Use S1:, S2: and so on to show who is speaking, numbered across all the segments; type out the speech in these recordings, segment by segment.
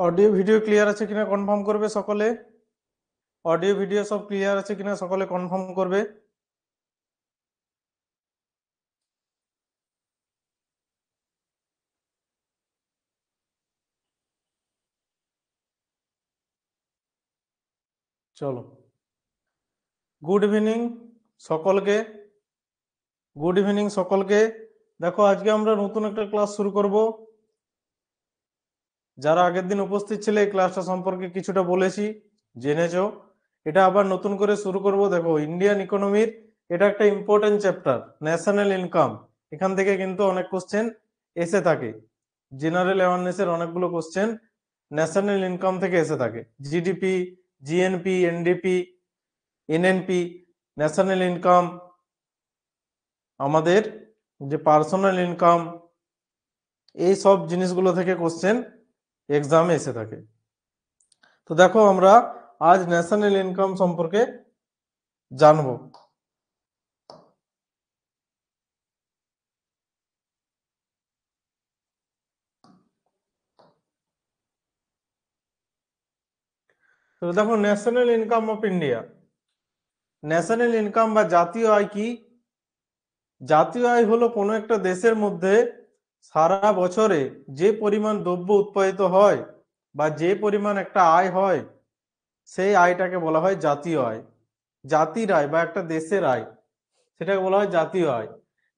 S1: Audio video clear আছে কিনা confirm করবে সকলে। অডিও ভিডিও সব ক্লিয়ার আছে কিনা সকলে কনফার্ম করবে। চলো, গুড ইভিনিং সকলকে। গুড ইভিনিং সকলকে। দেখো, আজকে আমরা নতুন একটা ক্লাস শুরু করব। যারা আগের দিন উপস্থিত ছিল এই ক্লাসটা সম্পর্কে কিছুটা বলেছি, জেনেছো। এটা আবার নতুন করে শুরু করব। দেখো, ইন্ডিয়ান ইকোনমির এটা একটা ইম্পর্টেন্ট চ্যাপ্টার, ন্যাশনাল ইনকাম। এখান থেকে কিন্তু অনেক কোশ্চেন এসে থাকে। জেনারেল অ্যাওয়ারনেসের অনেকগুলো কোশ্চেন ন্যাশনাল ইনকাম থেকে এসে থাকে। GDP, GNP, NDP, NNP, national income, আমাদের যে পার্সোনাল ইনকাম, এই সব জিনিসগুলো থেকে কোশ্চেন এক্সামে এসে থাকে। তো দেখো, আমরা আজ ন্যাশনাল ইনকাম সম্পর্কে জানবো। তো দেখো, national income of India. National income বা জাতীয় আয় কি? জাতীয় আয় হলো কোনো একটা দেশের মধ্যে সারা বছরে যে পরিমাণ দ্রব্য উৎপাদিত হয় বা যে পরিমাণ একটা আয় হয়, সেই আয়টাকে বলা হয় জাতীয় আয়। জাতির আয় বা একটা দেশের আয়, সেটাকে বলা হয় জাতীয় আয়।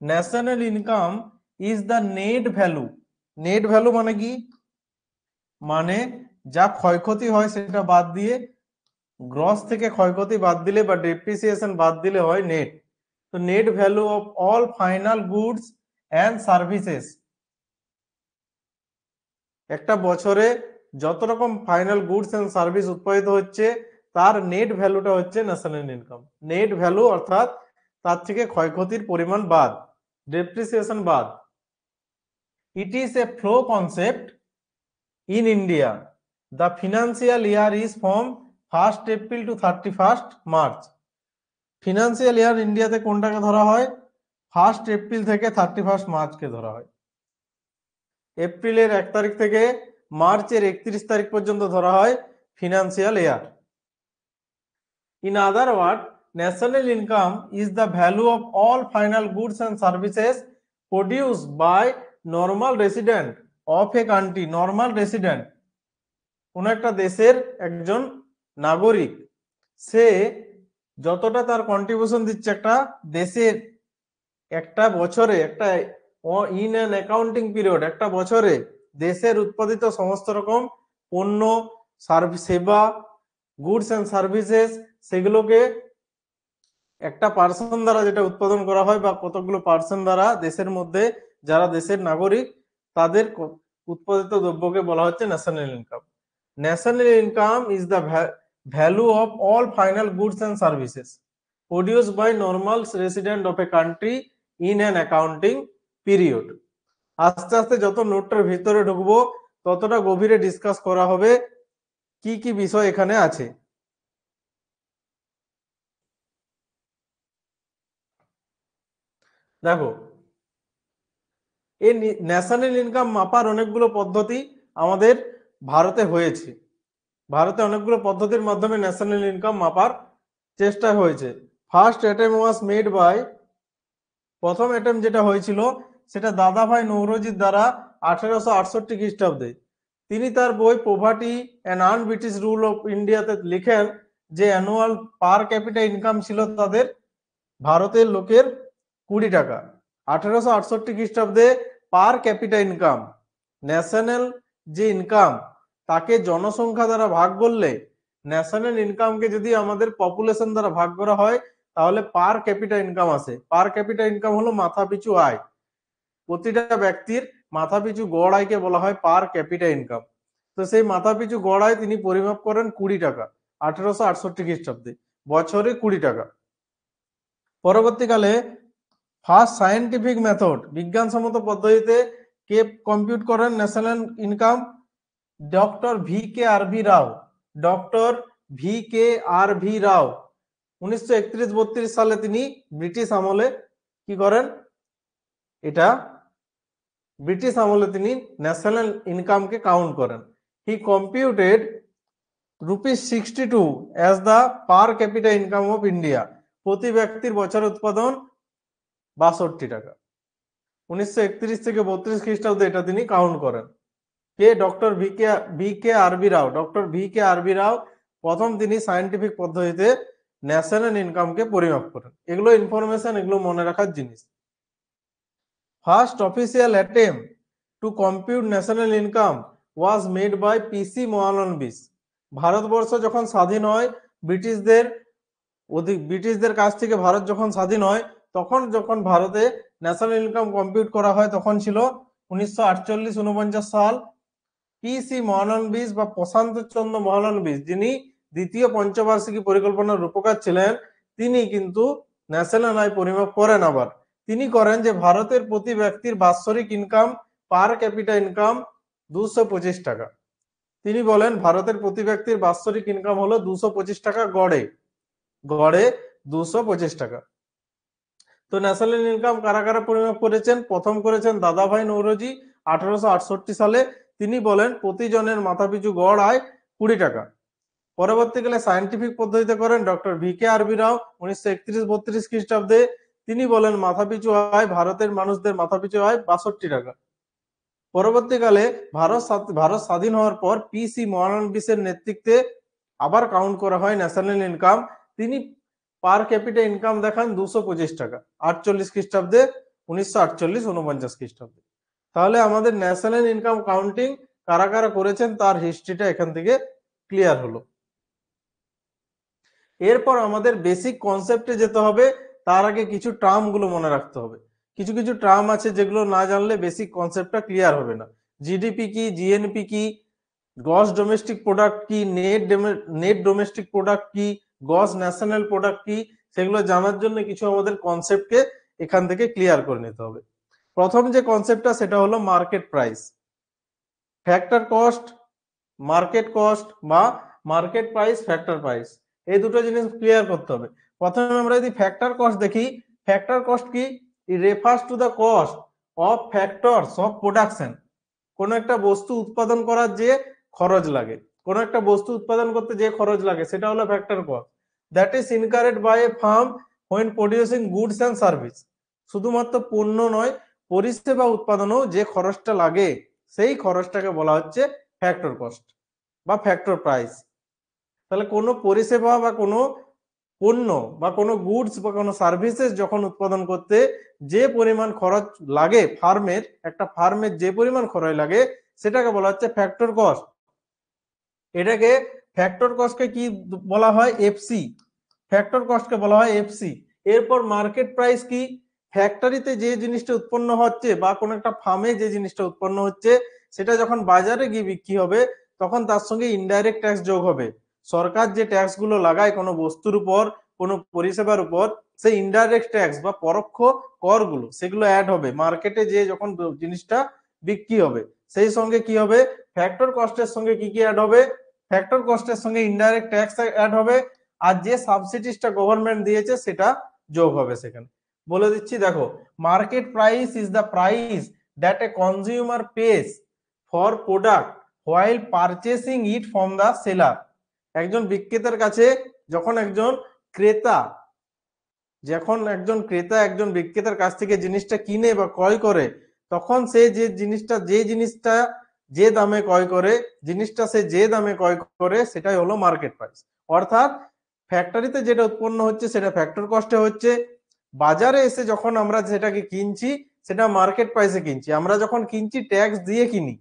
S1: National income is the net value. Net value মানে কি? মানে যা ক্ষয়ক্ষতি হয় সেটা বাদ দিয়ে, গ্রস থেকে ক্ষয়ক্ষতি বাদ দিলে বা ডেপ্রিসিয়েশন বাদ দিলে হয় নেট। তো net value of all final goods and services. একটা বছরে যত রকম ফাইনাল গুডস এন্ড সার্ভিস উৎপাদিত হচ্ছে, তার নেট ভ্যালুটা হচ্ছে ন্যাশনাল ইনকাম। নেট ভ্যালু অর্থাৎ তার থেকে ক্ষয়ক্ষতির পরিমাণ বাদ, ডেপ্রিসিয়েশন বাদ। It is a flow concept in India. The financial year is from 1st April to 31st March. Financial year ইন্ডিয়াতে কোনটাকে ধরা হয়? 1st এপ্রিল থেকে 31st মার্চকে ধরা হয়। এপ্রিলের 1 তারিখ থেকে মার্চের 31 তারিখ পর্যন্ত ধরা হয় financial year. In other word, national income is the value of all final goods and services produced by normal resident of a country. Normal resident, কোন একটা দেশের একজন নাগরিক, সে যতটা তার কন্ট্রিবিউশন দিচ্ছে একটা দেশের, একটা বছরে, একটা ইন অ্যান অ্যাকাউন্টিং পিরিয়ড, একটা বছরে দেশের উৎপাদিত সমস্ত রকম পণ্য, সেবা, গুডস অ্যান্ড সার্ভিসেস, সেগুলোকে একটা পার্সন দ্বারা যেটা উৎপাদন করা হয় বা কতগুলো পার্সন দ্বারা দেশের মধ্যে যারা দেশের নাগরিক, তাদের উৎপাদিত দ্রব্যকে বলা হচ্ছে national income. National income is the value of all final goods and services produced by normal resident of a country in an accounting period. আস্তে আস্তে যত নোটটার ভিতরে ঢুকবো ততটা গভীরে ডিসকাস করা হবে কি কি বিষয় এখানে আছে। দেখো, এই ন্যাশনাল ইনকাম মাপার অনেকগুলো পদ্ধতি আমাদের ভারতে হয়েছে। ভারতে অনেকগুলো পদ্ধতির মাধ্যমে ন্যাশনাল ইনকাম মাপার চেষ্টা হয়েছে। First attemp was made by, প্রথম অ্যাটেম্প যেটা হয়েছিল সেটা দাদাভাই নৌরোজির দ্বারা 1868 খ্রিস্টাব্দে। তিনি তার বই poverty and An British rule of ইন্ডিয়াতে লিখেন যে অ্যানুয়াল পার ক্যাপিটা ইনকাম ছিল তাদের ভারতের লোকের 20 টাকা। 1868 খ্রিস্টাব্দে পার ক্যাপিটা ইনকাম, ন্যাশনাল যে ইনকাম, তাকে জনসংখ্যা দ্বারা ভাগ করলে, ন্যাশনাল ইনকামকে যদি আমাদের পপুলেশন দ্বারা ভাগ করা হয় তাহলে পার ক্যাপিটা ইনকাম আসে। পার ক্যাপিটা ইনকাম হলো মাথা পিছু আয়। প্রতিটা ব্যক্তির মাথা পিছু গড় আয়কে বলা হয় পার ক্যাপিটা ইনকাম। তো সেই মাথা পিছু গড় আয় তিনি পরিমাপ করেন 20 টাকা 1868 খ্রিস্টাব্দে, বছরে 20 টাকা। পরবর্তীকালে ফার্স্ট সায়েন্টিফিক মেথড, বিজ্ঞানসম্মত পদ্ধতিতে কে কম্পিউট করেন national income? Doctor V K R V Rao. Doctor V K R V Rao 1931-32 সালে তিনি ব্রিটিশ আমলে কি করেন, এটা ব্রিটিশ আমলে তিনি ন্যাশনাল ইনকামকে কাউন্ট করেন। হি computed ₹62 as the per capita income of India। প্রতি ব্যক্তির বছর উৎপাদন 62 টাকা। 1931 থেকে 32 খ্রিস্টাব্দে এটা তিনি কাউন্ট করেন। কে? ডক্টর ভি কে আরবি রাও। ডক্টর ভি কে আরবি রাও প্রথম তিনি সায়েন্টিফিক পদ্ধতিতে ন্যাশনাল ইনকামকে পরিমাপ করেন। এগুলো ইনফরমেশন, এগুলো মনে রাখার জিনিস। First official attempt to compute national income was made by P C Mahalanobis. ভারতবর্ষ যখন স্বাধীন হয়, ব্রিটিশদের কাছ থেকে ভারত যখন স্বাধীন হয়, তখন যখন ভারতে ন্যাশনাল ইনকাম কম্পিউট করা হয় তখন ছিল 1948-49 সাল। পিসি মোহানবিস বা প্রশান্ত চন্দ্র মোহানবিস, যিনি দ্বিতীয় পঞ্চবার্ষিকী পরিকল্পনার রূপকার ছিলেন, তিনি কিন্তু ন্যাশনাল আয় পরিমাপ করেন। আবার তিনি করেন যে ভারতের প্রতি ব্যক্তির বাৎসরিক ইনকাম, পার ক্যাপিটা ইনকাম 225 টাকা। তিনি বলেন ভারতের প্রতি ব্যক্তির বাৎসরিক ইনকাম হলো 225 টাকা, গড়ে 225 টাকা। তো ন্যাশনাল ইনকাম কারা কারা পরিমাপ করেছেন? প্রথম করেছেন দাদাভাই নৌরোজি 1868 সালে। তিনি বলেন প্রতিজনের মাথাপিছু গড় আয় 20 টাকা। পরবর্তীকালে সায়েন্টিফিক পদ্ধতিতে করেন ডক্টর ভি কে আরবি রাও 1931-32 খ্রিস্টাব্দে। তিনি বলেন মাথাপিছু আয়, ভারতের মানুষদের মাথাপিছু আয় 62 টাকা। পরবর্তীকালে ভারত স্বাধীন হওয়ার পর পিসি মোহানবিসের নেতৃত্বে আবার কাউন্ট করা হয় ন্যাশনাল ইনকাম। তিনি পার ক্যাপিটা ইনকাম দেখান 225 টাকা 48 খ্রিস্টাব্দে, 1948-49 খ্রিস্টাব্দে। তাহলে আমাদের ন্যাশনাল ইনকাম কাউন্টিং কারা কারা করেছেন তার হিস্ট্রিটা এখান থেকে ক্লিয়ার হলো। এরপর আমাদের বেসিক কনসেপ্টে যেতে হবে। তার আগে কিছু টার্ম গুলো মনে রাখতে হবে। কিছু কিছু টার্ম আছে যেগুলো না জানলে বেসিক কনসেপ্টটা ক্লিয়ার হবে না। জিডিপি কি, জিএনপি কি, গ্রস ডোমেস্টিক প্রোডাক্ট কি, নেট ডোমেস্টিক প্রোডাক্ট কি, গ্রস ন্যাশনাল প্রোডাক্ট কি, সেগুলো জানার জন্য কিছু আমাদের কনসেপ্টকে এখান থেকে ক্লিয়ার করে নিতে হবে। প্রথম যে কনসেপ্টটা সেটা হলো market price. Factor cost, market cost বা মার্কেট প্রাইস, ফ্যাক্টর প্রাইস, এই দুটো জিনিস ক্লিয়ার করতে হবে। প্রথমে আমরা যদি ফ্যাক্টর কস্ট দেখি, ফ্যাক্টর কস্ট কি? It refers to the cost of factors of production. কোন একটা বস্তু উৎপাদন করার যে খরচ লাগে, কোন একটা বস্তু উৎপাদন করতে যে খরচ লাগে, সেটা হলো factor cost. That is incurred by a firm when producing goods and service. শুধুমাত্র পণ্য নয়, পরিষেবা উৎপাদনেও যে খরচটা লাগে সেই খরচটাকে বলা হচ্ছে ফ্যাক্টর কস্ট বা ফ্যাক্টর প্রাইস। তাহলে কোনো পরিষেবা বা কোনো পণ্য বা কোনো গুডস বা কোনো সার্ভিসেস যখন উৎপাদন করতে যে পরিমাণ খরচ লাগে ফার্মের, একটা ফার্মের যে পরিমাণ খরচ লাগে সেটাকে বলা হচ্ছে ফ্যাক্টর কস্ট। এটাকে ফ্যাক্টর কস্টকে কি বলা হয়? এফসি। ফ্যাক্টর কস্টকে বলা হয় এফসি। এরপর মার্কেট প্রাইস কি? ফ্যাক্টরিতে যে জিনিসটা উৎপন্ন হচ্ছে বা কোনো একটা ফার্মে যে জিনিসটা উৎপন্ন হচ্ছে সেটা যখন বাজারে গিয়ে বিক্রি হবে তখন তার সঙ্গে ইনডাইরেক্ট ট্যাক্স যোগ হবে। সরকার যে ট্যাক্স গুলো লাগায় কোনো বস্তুর উপর, কোনো পরিষেবার উপর, সেই ইনডাইরেক্ট ট্যাক্স বা পরোক্ষ করগুলো সেগুলো অ্যাড হবে মার্কেটে যে যখন জিনিসটা বিক্রি হবে। সেই সঙ্গে কি হবে? ফ্যাক্টর কস্টের সঙ্গে কি কি অ্যাড হবে? ফ্যাক্টর কস্টের সঙ্গে ইনডাইরেক্ট ট্যাক্স অ্যাড হবে, আর যে সাবসিডিসটা গভর্নমেন্ট দিয়েছে সেটা যোগ হবে সেখানে। বলে দিচ্ছি দেখো, market price is the price that a consumer pace for product while purchasing it from the seller. একজন বিক্রেতার কাছে যখন একজন ক্রেতা একজন বিক্রেতার কাছ থেকে জিনিসটা কিনে বা ক্রয় করে, তখন সে যে জিনিসটা যে দামে ক্রয় করে, সেটাই হলো মার্কেট প্রাইস। অর্থাৎ ফ্যাক্টরিতে যেটা উৎপন্ন হচ্ছে সেটা ফ্যাক্টর কস্টে হচ্ছে, বাজারে এসে যখন আমরা সেটাকে কিনছি সেটা মার্কেট প্রাইসে কিনছি। আমরা যখন কিনছি ট্যাক্স দিয়ে কিনি,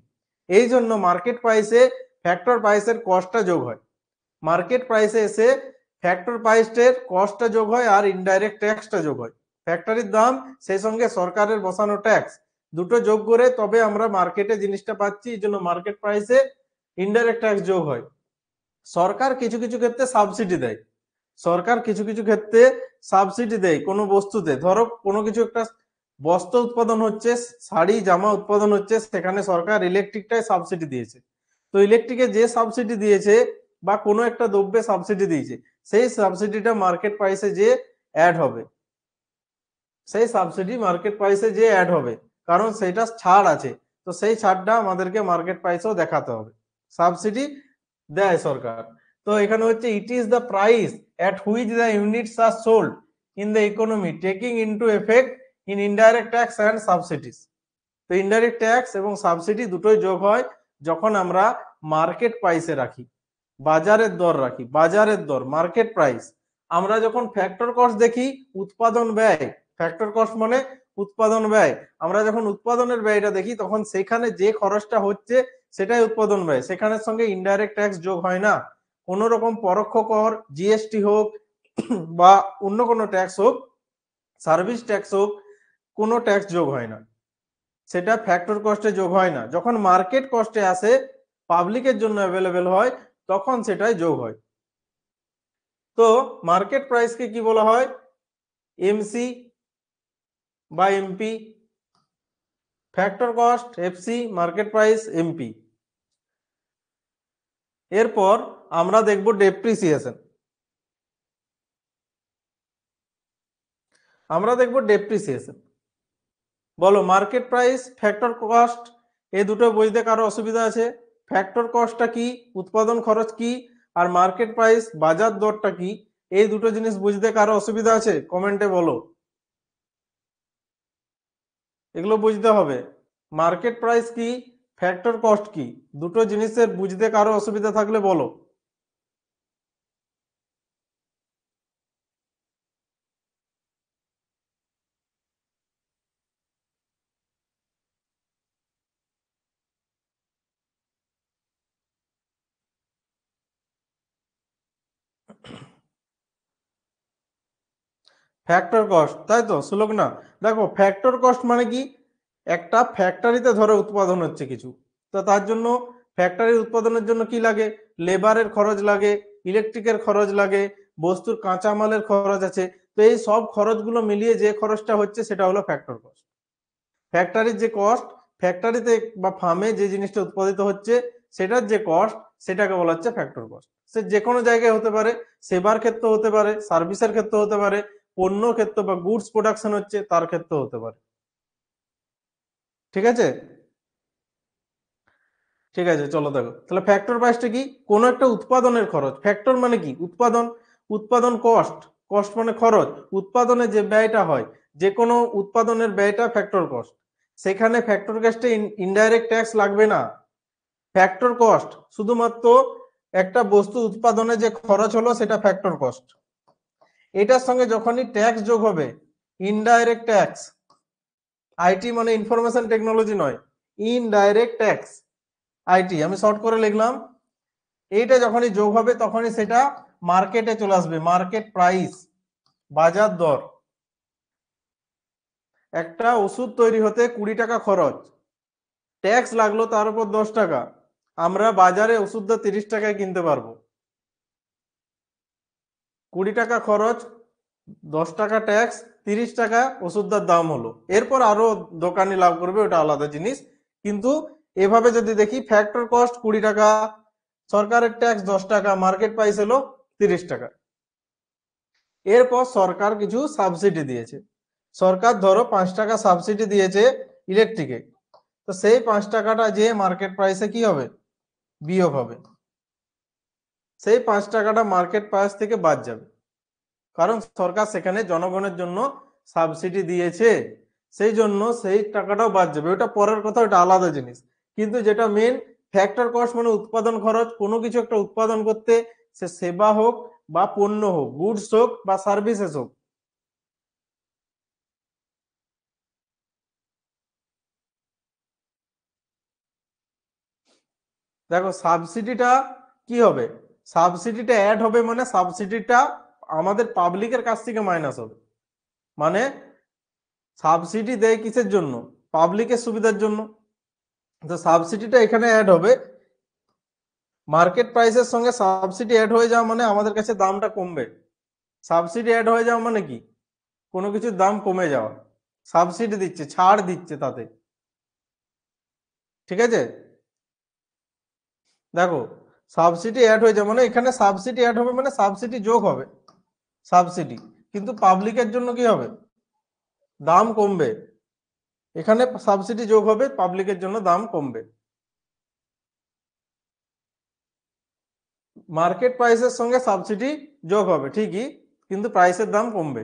S1: এই জন্য মার্কেট প্রাইসে ফ্যাক্টর প্রাইসের কস্টটা যোগ হয়। মার্কেট প্রাইসে এসে ফ্যাক্টর প্রাইসের কস্টটা যোগ হয় আর ইনডাইরেক্ট ট্যাক্সটা যোগ হয়। ফ্যাক্টরির দাম সেই সঙ্গে সরকারের বসানো ট্যাক্স দুটো যোগ করে তবে আমরা মার্কেটে জিনিসটা পাচ্ছি, এই জন্য মার্কেট প্রাইসে ইনডাইরেক্ট ট্যাক্স যোগ হয়। সরকার কিছু কিছু ক্ষেত্রে সাবসিডি দেয় কোনো বস্তুতে। ধরো কোনো কিছু একটা বস্ত্র উৎপাদন হচ্ছে, শাড়ি জামা উৎপাদন হচ্ছে, সেখানে সরকার ইলেকট্রিকটাই সাবসিডি দিয়েছে। তো ইলেকট্রিকে যে সাবসিডি দিয়েছে বা কোনো একটা দ্রব্যে সাবসিডি দিয়েছে, সেই সাবসিডিটা মার্কেট প্রাইসে যে অ্যাড হবে, কারণ সেটা ছাড় আছে, তো সেই ছাড়টা আমাদেরকে মার্কেট প্রাইসেও দেখাতে হবে। সাবসিডি দেয় সরকার। তো এখানে হচ্ছে it is the price at which the units are sold in the economy taking into effect in indirect tax and subsidies. তো ইনডাইরেক্ট ট্যাক্স এবং সাবসিডি দুটোই যোগ হয় যখন আমরা মার্কেট প্রাইসে রাখি, বাজারের দর রাখি, বাজারের দর মার্কেট প্রাইস। আমরা যখন ফ্যাক্টর কস্ট দেখি উৎপাদন ব্যয়, ফ্যাক্টর কস্ট মানে উৎপাদন ব্যয়, আমরা যখন উৎপাদনের ব্যয়টা দেখি তখন সেখানে যে খরচটা হচ্ছে সেটাই উৎপাদন ব্যয়, সেখানের সঙ্গে ইনডাইরেক্ট ট্যাক্স যোগ হয় না। কোন রকম পরোক্ষ কর, জিএসটি হোক বা অন্য কোনো ট্যাক্স হোক, সার্ভিস ট্যাক্স হোক, কোনো ট্যাক্স যোগ হয় না, সেটা ফ্যাক্টর কস্টে যোগ হয় না। যখন মার্কেট কস্টে আসে, পাবলিকের জন্য অ্যাভেলেবেল হয়, তখন সেটাই যোগ হয়। তো মার্কেট প্রাইসকে কি বলা হয়? এমসি বা MP, factor cost FC, market price MP. এরপর আমরা দেখব ডেপ্রিসিয়েশন। আমরা দেখব ডেপ্রিসিয়েশন। বলো মার্কেট প্রাইস, ফ্যাক্টর কস্ট, এই দুটো বুঝতে কারো অসুবিধা আছে? ফ্যাক্টর কস্টটা কি, উৎপাদন খরচ কি, আর মার্কেট প্রাইস বাজার দরটা কি, এই দুটো জিনিস বুঝতে কারো অসুবিধা আছে? কমেন্টে বলো। এগুলো বুঝতে হবে। মার্কেট প্রাইস কি, ফ্যাক্টর কস্ট কি, দুটো জিনিসের বুঝতে কারো অসুবিধা থাকলে বলো। ফ্যাক্টর কস্ট, তাই তো সুলগ না? দেখো ফ্যাক্টর কস্ট মানে কি, একটা ফ্যাক্টরিতে ধরে উৎপাদন হচ্ছে কিছু, তো তার জন্য ফ্যাক্টরির উৎপাদনের জন্য কি লাগে? লেবারের খরচ লাগে, ইলেকট্রিকের খরচ লাগে, বস্তুর কাঁচামালের খরচ আছে। তো এই সব খরচগুলো মিলিয়ে যে খরচটা হচ্ছে সেটা হলো ফ্যাক্টর কস্ট। ফ্যাক্টরির যে কস্ট, ফ্যাক্টরিতে বা ফার্মে যে জিনিসটা উৎপাদিত হচ্ছে সেটার যে কস্ট, সেটাকে বলা হচ্ছে ফ্যাক্টর কস্ট। সে যে কোনো জায়গায় হতে পারে, সেবার ক্ষেত্রে হতে পারে, সার্ভিসের ক্ষেত্রে হতে পারে, পণ্য ক্ষেত্র বা গুডস প্রোডাকশন হচ্ছে তার ক্ষেত্রে হতে পারে। ঠিক আছে? ঠিক আছে, চলো দেখো তাহলে ফ্যাক্টর প্রাইসটা কি, কোন একটা উৎপাদনের খরচ। ফ্যাক্টর মানে কি, উৎপাদন, উৎপাদন কস্ট, কস্ট মানে খরচ, উৎপাদনে যে ব্যয়টা হয়, যে কোনো উৎপাদনের ব্যয়টা ফ্যাক্টর কস্ট। সেখানে ফ্যাক্টর কস্টে ইনডাইরেক্ট ট্যাক্স লাগবে না। ফ্যাক্টর কস্ট শুধুমাত্র একটা বস্তু উৎপাদনে যে খরচ হলো সেটা ফ্যাক্টর কস্ট। এটার সঙ্গে যখনই ট্যাক্স যোগ হবে, ইনডাইরেক্ট ট্যাক্স, আইটি মানে ইনফরমেশন টেকনোলজি নয়, ইনডাইরেক্ট ট্যাক্স, আইটি আমি শর্ট করে লিখলাম, এইটা যখনই যোগ হবে তখনই সেটা মার্কেটে চলে আসবে, মার্কেট প্রাইস, বাজার দর। একটা ওষুধ তৈরি হতে 20 টাকা খরচ, ট্যাক্স লাগলো তার উপর 10 টাকা, আমরা বাজারে ওষুধটা 30 টাকায় কিনতে পারবো। 20 টাকা খরচ, 10 টাকা ট্যাক্স, 30 টাকা ওষুধটার দাম হলো। এরপর আরো দোকানি লাভ করবে, ওটা আলাদা জিনিস। কিন্তু এভাবে যদি দেখি, ফ্যাক্টর কস্ট 20 টাকা, সরকারের ট্যাক্স 10 টাকা, মার্কেট প্রাইস হলো 30 টাকা। এরপর সরকার কিছু সাবসিডি দিয়েছে, সরকার ধরো 5 টাকা সাবসিডি দিয়েছে ইলেকট্রিকে, তো সেই 5 টাকাটা যে মার্কেট প্রাইসে কি হবে, বিয়োগ হবে। সেই 5 টাকাটা মার্কেট প্রাইস থেকে বাদ যাবে, কারণ সরকার সেখানে জনগণের জন্য সাবসিডি দিয়েছে, সেই জন্য সেই টাকাটাও বাদ যাবে। ওটা পরের কথা, ওটা আলাদা জিনিস। কিন্তু যেটা মেন, ফ্যাক্টর কস্ট মানে উৎপাদন খরচ। কোনো কিছু একটা উৎপাদন করতে, সে সেবা হোক বা পণ্য হোক, গুডস হোক বা সার্ভিসেস হোক। দেখো সাবসিডিটা কি হবে, সাবসিডিটা অ্যাড হবে মানে সাবসিডিটা আমাদের পাবলিকের কাছ থেকে মাইনাস হবে। মানে সাবসিডি দেয় কিসের জন্য, পাবলিকের সুবিধার জন্য। তো সাবসিডিটা এখানে অ্যাড হবে, মার্কেট প্রাইসের সঙ্গে সাবসিডি অ্যাড হয়ে যাওয়া মানে আমাদের কাছে দামটা কমবে। সাবসিডি অ্যাড হয়ে যাওয়া মানে কি, কোনো কিছুর দাম কমে যাওয়া, সাবসিডি দিচ্ছে, ছাড় দিচ্ছে তাতে। ঠিক আছে? দেখো সাবসিডি অ্যাড হয়ে যাবে মানে, এখানে সাবসিডি অ্যাড হবে মানে সাবসিডি যোগ হবে, সাবসিডি, কিন্তু পাবলিকের জন্য কি হবে, দাম কমবে। এখানে সাবসিডি যোগ হবে, পাবলিকের জন্য দাম কমবে। মার্কেট প্রাইসের সঙ্গে সাবসিডি যোগ হবে ঠিকই, কিন্তু প্রাইসের দাম কমবে।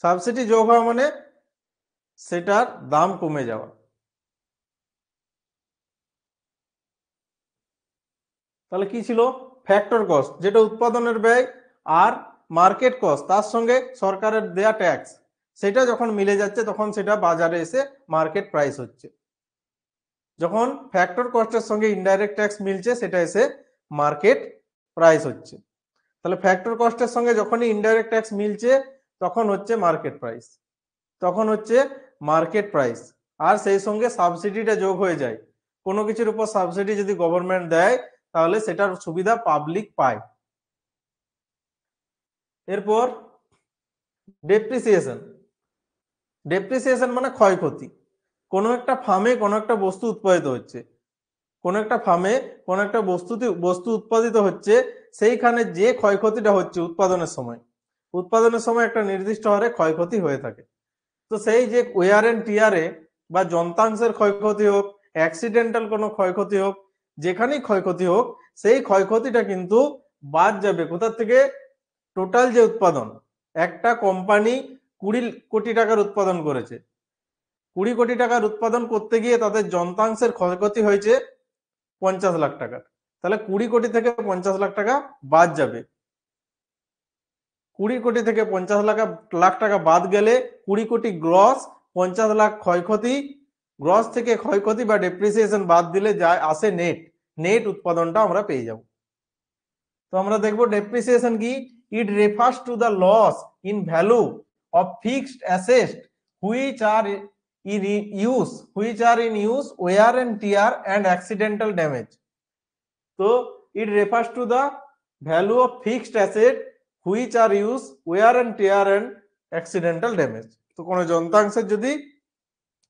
S1: সাবসিডি যোগ হওয়া মানে সেটার দাম কমে যাওয়া। তাহলে কি ছিল? ফ্যাক্টর কস্ট, যেটা উৎপাদনের ব্যয়, আর মার্কেট কস্ট তার সঙ্গে সরকারের দেয়া ট্যাক্স, সেটা যখন মিলে যাচ্ছে তখন সেটা বাজারে এসে মার্কেট প্রাইস হচ্ছে। যখন ফ্যাক্টর কস্টের সঙ্গে ইনডাইরেক্ট ট্যাক্স মিলছে সেটা এসে মার্কেট প্রাইস হচ্ছে। তাহলে ফ্যাক্টর কস্টের সঙ্গে যখনই ইনডাইরেক্ট ট্যাক্স মিলছে তখন হচ্ছে মার্কেট প্রাইস, তখন হচ্ছে মার্কেট প্রাইস। আর সেই সঙ্গে সাবসিডিটা যোগ হয়ে যায়। কোনো কিছুর উপর সাবসিডি যদি গভর্নমেন্ট দেয় তাহলে সেটার সুবিধা পাবলিক পায়। এরপর ডেপ্রিসিয়েশন। ডেপ্রিসিয়েশন মানে ক্ষয়ক্ষতি। কোনো একটা ফার্মে কোনো একটা বস্তু উৎপাদিত হচ্ছে, কোনো একটা ফার্মে কোনো একটা বস্তু উৎপাদিত হচ্ছে, সেইখানে যে ক্ষয়ক্ষতিটা হচ্ছে উৎপাদনের সময় একটা নির্দিষ্ট হারে ক্ষয়ক্ষতি হয়ে থাকে। তো সেই যে ওয়ার এন্ড টিয়ারে বা যন্ত্রাংশের ক্ষয়ক্ষতি হোক, অ্যাক্সিডেন্টাল কোনো ক্ষয়ক্ষতি হোক, যেখানেই ক্ষয়ক্ষতি হোক, সেই ক্ষয়ক্ষতিটা কিন্তু বাদ যাবে কোথা থেকে? টোটাল যে উৎপাদন, একটা কোম্পানি 20 কোটি টাকার উৎপাদন করেছে, 20 কোটি টাকার উৎপাদন করতে গিয়ে তাদের যন্ত্রাংশের ক্ষয়ক্ষতি হয়েছে 50 লাখ টাকার। তাহলে 20 কোটি থেকে 50 লাখ টাকা বাদ যাবে। 20 কোটি থেকে 50 লাখ টাকা বাদ গেলে 20 কোটি গ্রস, 50 লাখ ক্ষয়ক্ষতি। গ্রস থেকে ক্ষয়ক্ষতি বা ডেপ্রিসিয়েশন বাদ দিলে যায় আসে নেট। নেট উৎপাদনটা আমরা পেয়ে যাব। তো আমরা দেখবো ডেপ্রিসিয়েশন কি। It refers to the loss in value of fixed asset which are in use, wear and tear and accidental damage. তো it refers to the value of fixed asset which are used, wear and tear and accidental damage. তো কোনো যন্ত্রাংশের যদি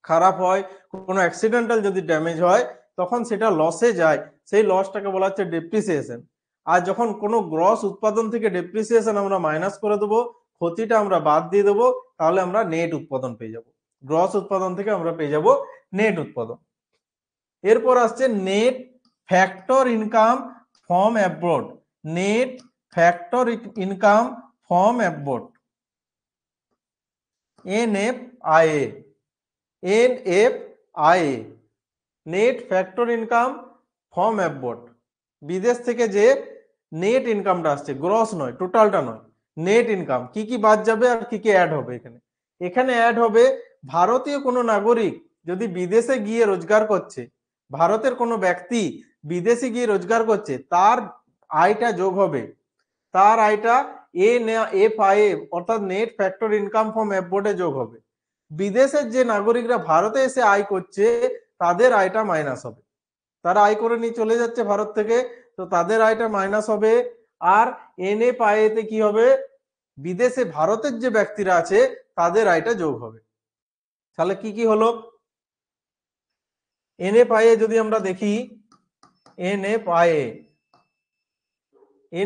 S1: খারাপ হয়, কোনো accidental যদি damage হয়, তখন সেটা লসে যায়, সেই লসটাকে বলা হচ্ছে ডেপ্রিসিয়েশন। আর যখন কোনো গ্রস উৎপাদন থেকে ডেপ্রিসিয়েশন আমরা মাইনাস করে দেবো, ক্ষতিটা আমরা বাদ দিয়ে দেবো, তাহলে আমরা নেট উৎপাদন পেয়ে যাব। গ্রস উৎপাদন থেকে আমরা পেয়ে যাব নেট উৎপাদন। এরপর আসছে net factor income from abroad. Net factor income from abroad, NFIA। NFIA, net factor income from abroad. বিদেশ থেকে যে নেট ইনকামটা আসছে, গ্রস নয়, টোটালটা নয়, নেট ইনকাম। কি কি বাদ যাবে আর কি কি অ্যাড হবে এখানে? এখানে অ্যাড হবে ভারতীয় কোনো নাগরিক যদি বিদেশে গিয়ে রোজগার করছে, ভারতের কোনো ব্যক্তি বিদেশে গিয়ে রোজগার করছে, তার আয়টা যোগ হবে। তার আয়টা NFIA অর্থাৎ নেট ফ্যাক্টর ইনকাম ফ্রম অ্যাব্রডে যোগ হবে। বিদেশের যে নাগরিকরা ভারতে এসে আয় করছে তাদের আয়টা মাইনাস হবে। তারা আয় করে নিয়ে চলে যাচ্ছে ভারত থেকে, তো তাদের আয়টা মাইনাস হবে। আর NFIA তে কি হবে? বিদেশে ভারতের যে ব্যক্তিরা আছে তাদের আয়টা যোগ হবে। তাহলে কি কি হলো? NFIA যদি আমরা দেখি,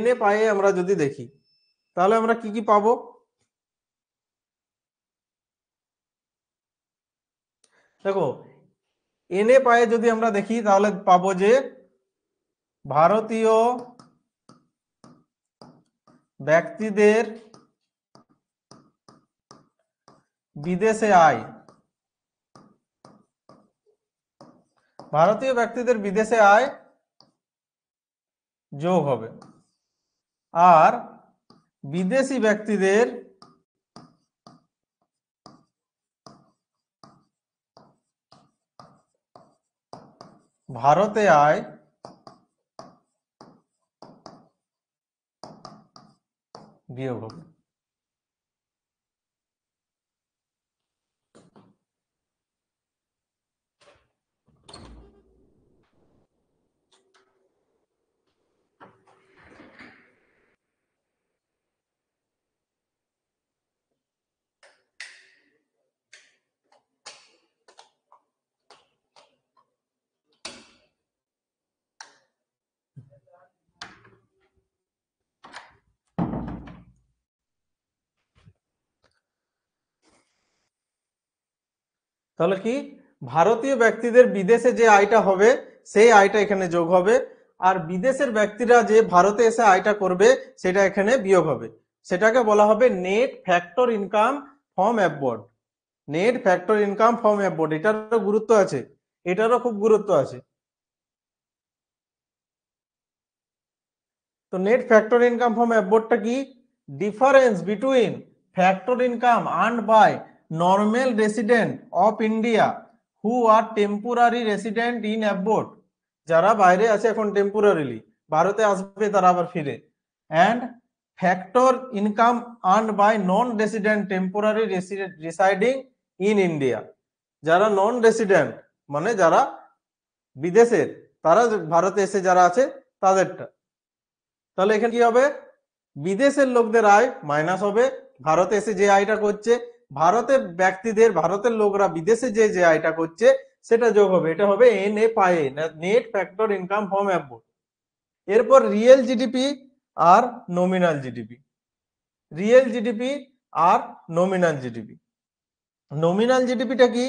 S1: NFIA আমরা যদি দেখি তাহলে আমরা কি কি পাবো? দেখো, NFIA যদি আমরা দেখি তাহলে পাবো যে ভারতীয় ব্যক্তিদের বিদেশে আয়, ভারতীয় ব্যক্তিদের বিদেশে আয় যোগ হবে। আর বিদেশি ব্যক্তিদের ভারতে আয় বিয়োগ হবে। তাহলে কি, ভারতীয় ব্যক্তিদের বিদেশে যে আয়টা হবে সেই আয়টা এখানে যোগ হবে। আর বিদেশের ব্যক্তিরা যে ভারতে এসে আয়টা করবে সেটা এখানে বিয়োগ হবে। সেটাকে বলা হবে net factor income from abroad. Net factor income from abroad, এটারও গুরুত্ব আছে, এটারও খুব গুরুত্ব আছে। তো নেট ফ্যাক্টর ইনকাম ফ্রম অ্যাবরডটা কি? Difference between factor income earned by normal resident of India who are temporary resident in abroad, যারা বাইরে আছে এখন টেম্পোরারিলি, ভারতে আসবে তারা আবার ফিরে, and factor income earned by non resident temporary residing in India, যারা নন রেসিডেন্ট মানে যারা বিদেশের, তারা ভারতে এসে যারা আছে তাদেরটা। তাহলে এখানে কি হবে? বিদেশের লোকদের আয় মাইনাস হবে, ভারতে এসে যে আয়টা করছে, ভারতের ব্যক্তিদের, ভারতের লোকরা বিদেশে যে যে আয়টা করছে সেটা যোগ হবে, এটা হবে NFIA, net factor income from অ্যাবরড। এরপর রিয়েল জিডিপি আর নমিনাল জিডিপি। রিয়েল জিডিপি আর নমিনাল জিডিপি। নমিনাল জিডিপিটা কি?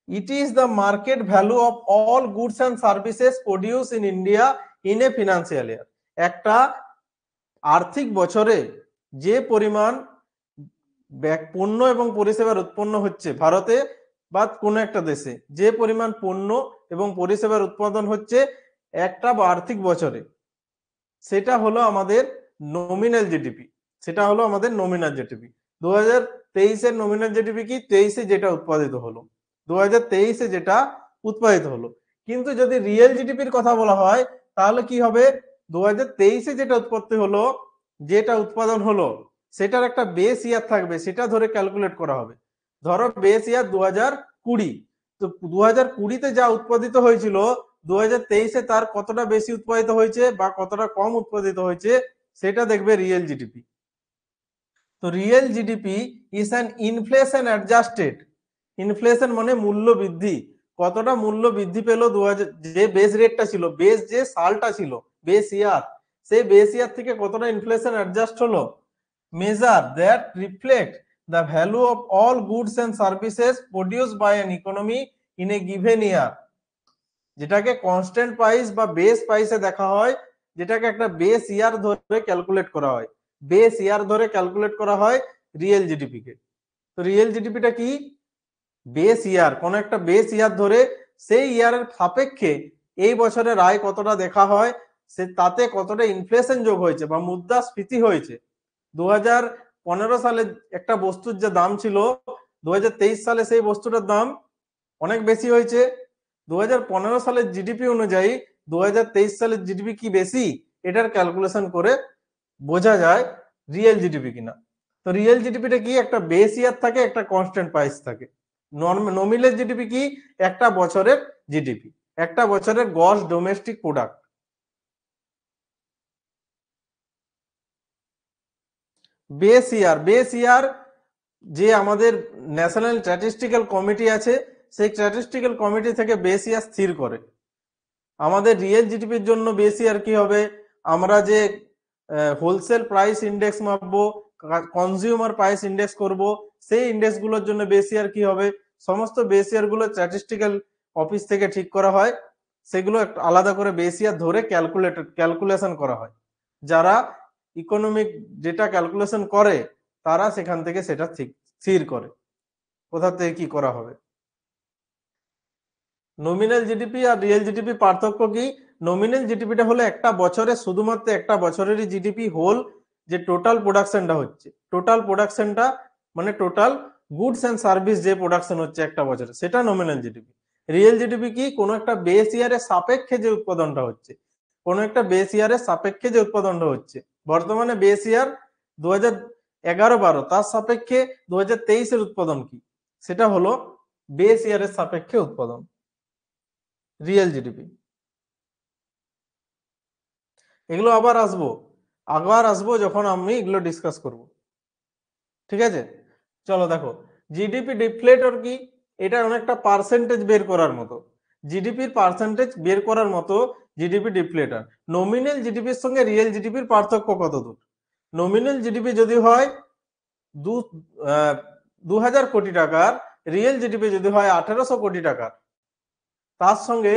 S1: It is the market value of all goods and services produce in India in a financial year. একটা আর্থিক বছরে যে পরিমাণ পণ্য এবং পরিষেবার উৎপন্ন হচ্ছে ভারতে বা কোনো একটা দেশে, যে পরিমাণ পণ্য এবং পরিষেবার উৎপাদন হচ্ছে একটা আর্থিক বছরে, সেটা হলো আমাদের নমিনাল জিডিপি। সেটা হলো আমাদের নমিনাল জিডিপি। 2023-এর নমিনাল জিডিপি কি? 23-এ যেটা উৎপাদিত হলো, 2023-এ যেটা উৎপাদিত হলো। কিন্তু যদি রিয়েল জিডিপির কথা বলা হয় তাহলে কি হবে? 2023-এ যেটা উৎপত্তি হলো, যেটা উৎপাদন হলো, সেটার একটা বেস ইয়ার থাকবে, সেটা ধরে ক্যালকুলেট করা হবে। ধরো বেস ইয়ার 2020, তো 2020-তে যা উৎপাদিত হয়েছিল 2023-এ তার কতটা বেশি উৎপাদিত হয়েছে বা কতটা কম উৎপাদিত হয়েছে সেটা দেখবে রিয়েল জিডিপি। তো real GDP is an inflation adjusted, inflation মানে মূল্য বৃদ্ধি, কতটা মূল্য বৃদ্ধি পেল 2000, যে বেস রেটটা ছিল, বেস যে সালটা ছিল, বেস ইয়ার, সেই বেস ইয়ার থেকে কতটা ইনফ্লেশন অ্যাডজাস্ট হলো, measure that reflect the value of all goods and services produced by an economy in a given year, যেটাকে কনস্ট্যান্ট প্রাইস বা বেস প্রাইসে দেখা হয়, যেটাকে একটা বেস ইয়ার ধরে ক্যালকুলেট করা হয়, বেস ইয়ার ধরে ক্যালকুলেট করা হয় রিয়েল জিডিপি কে। তো রিয়েল জিডিপিটা কি? বেস ইয়ার, কোন একটা বেস ইয়ার ধরে সেই ইয়ারের সাপেক্ষে এই বছরের আয় কতটা দেখা হয়, সে তাতে কতটা ইনফ্লেশন যোগ হয়েছে বা মুদ্রাস্ফীতি হয়েছে। 2015 সালে একটা বস্তুর যে দাম ছিল, 2023 সালে সেই বস্তুটার দাম অনেক বেশি হয়েছে। 2015 সালের জিডিপি অনুযায়ী 2023 সালের জিডিপি কি বেশি, এটার ক্যালকুলেশন করে বোঝা যায় রিয়েল জিডিপি কিনা। তো রিয়েল জিডিপিটা কি? একটা বেস ইয়ার থাকে, একটা কনস্ট্যান্ট প্রাইস থাকে। নমিনাল জিডিপি কি? একটা বছরের জিডিপি, একটা বছরের gross domestic product. Base year, base year যে আমাদের ন্যাশনাল স্ট্যাটিস্টিক্যাল কমিটি আছে, সেই স্ট্যাটিস্টিক্যাল কমিটি থেকে বেস ইয়ার স্থির করে। আমাদের রিয়েল জিডিপির জন্য বেস ইয়ার কি হবে? আমরা যে হোলসেল প্রাইস ইন্ডেক্স মাপবো, কনজিউমার প্রাইস ইন্ডেক্স করব, সেই ইন্ডেক্স গুলোর জন্য বেস ইয়ার কি হবে? সমস্ত বেস ইয়ার গুলো স্ট্যাটিস্টিক্যাল অফিস থেকে ঠিক করা হয়, সেগুলো আলাদা করে বেস ইয়ার ধরে ক্যালকুলেশন করা হয়। যারা ইকোনমিক ডেটা ক্যালকুলেশন করে তারা সেখান থেকে সেটা ঠিক স্থির করে কোথা থেকে কি করা হবে। নমিনাল জিডিপি আর রিয়েল জিডিপি পার্থক্য কি? নমিনাল জিডিপিটা হলো একটা বছরে, শুধুমাত্র একটা বছরেরই জিডিপি হোল, যে টোটাল প্রোডাকশনটা হচ্ছে, টোটাল প্রোডাকশনটা মানে টোটাল গুডস এন্ড সার্ভিস যে প্রোডাকশন হচ্ছে একটা বছরে, সেটা নমিনাল জিডিপি। রিয়েল জিডিপি কি? কোনো একটা বেস ইয়ারের সাপেক্ষে যে উৎপাদনটা হচ্ছে, কোনো একটা বেস ইয়ারের সাপেক্ষে যে উৎপাদনটা হচ্ছে। বর্তমানে বেস ইয়ার 2011-12, তার সাপেক্ষে 2023-এর উৎপাদন কি, সেটা হলো বেস ইয়ারের সাপেক্ষে উৎপাদন, রিয়েল জিডিপি। এগুলো আবার আসবো যখন আমি এগুলো ডিসকাস করব, ঠিক আছে? চলো দেখো, জিডিপি ডিফ্লেটর কি? এটা অনেকটা পার্সেন্টেজ বের করার মতো, জিডিপির পার্সেন্টেজ বের করার মতো জিডিপি ডিফ্লেটর। নমিনাল জিডিপির সঙ্গে রিয়েল জিডিপির পার্থক্য কত দূর? নমিনাল জিডিপি যদি হয় 2000 কোটি টাকার, রিয়েল জিডিপি যদি হয় 1800 কোটি টাকার, তার সঙ্গে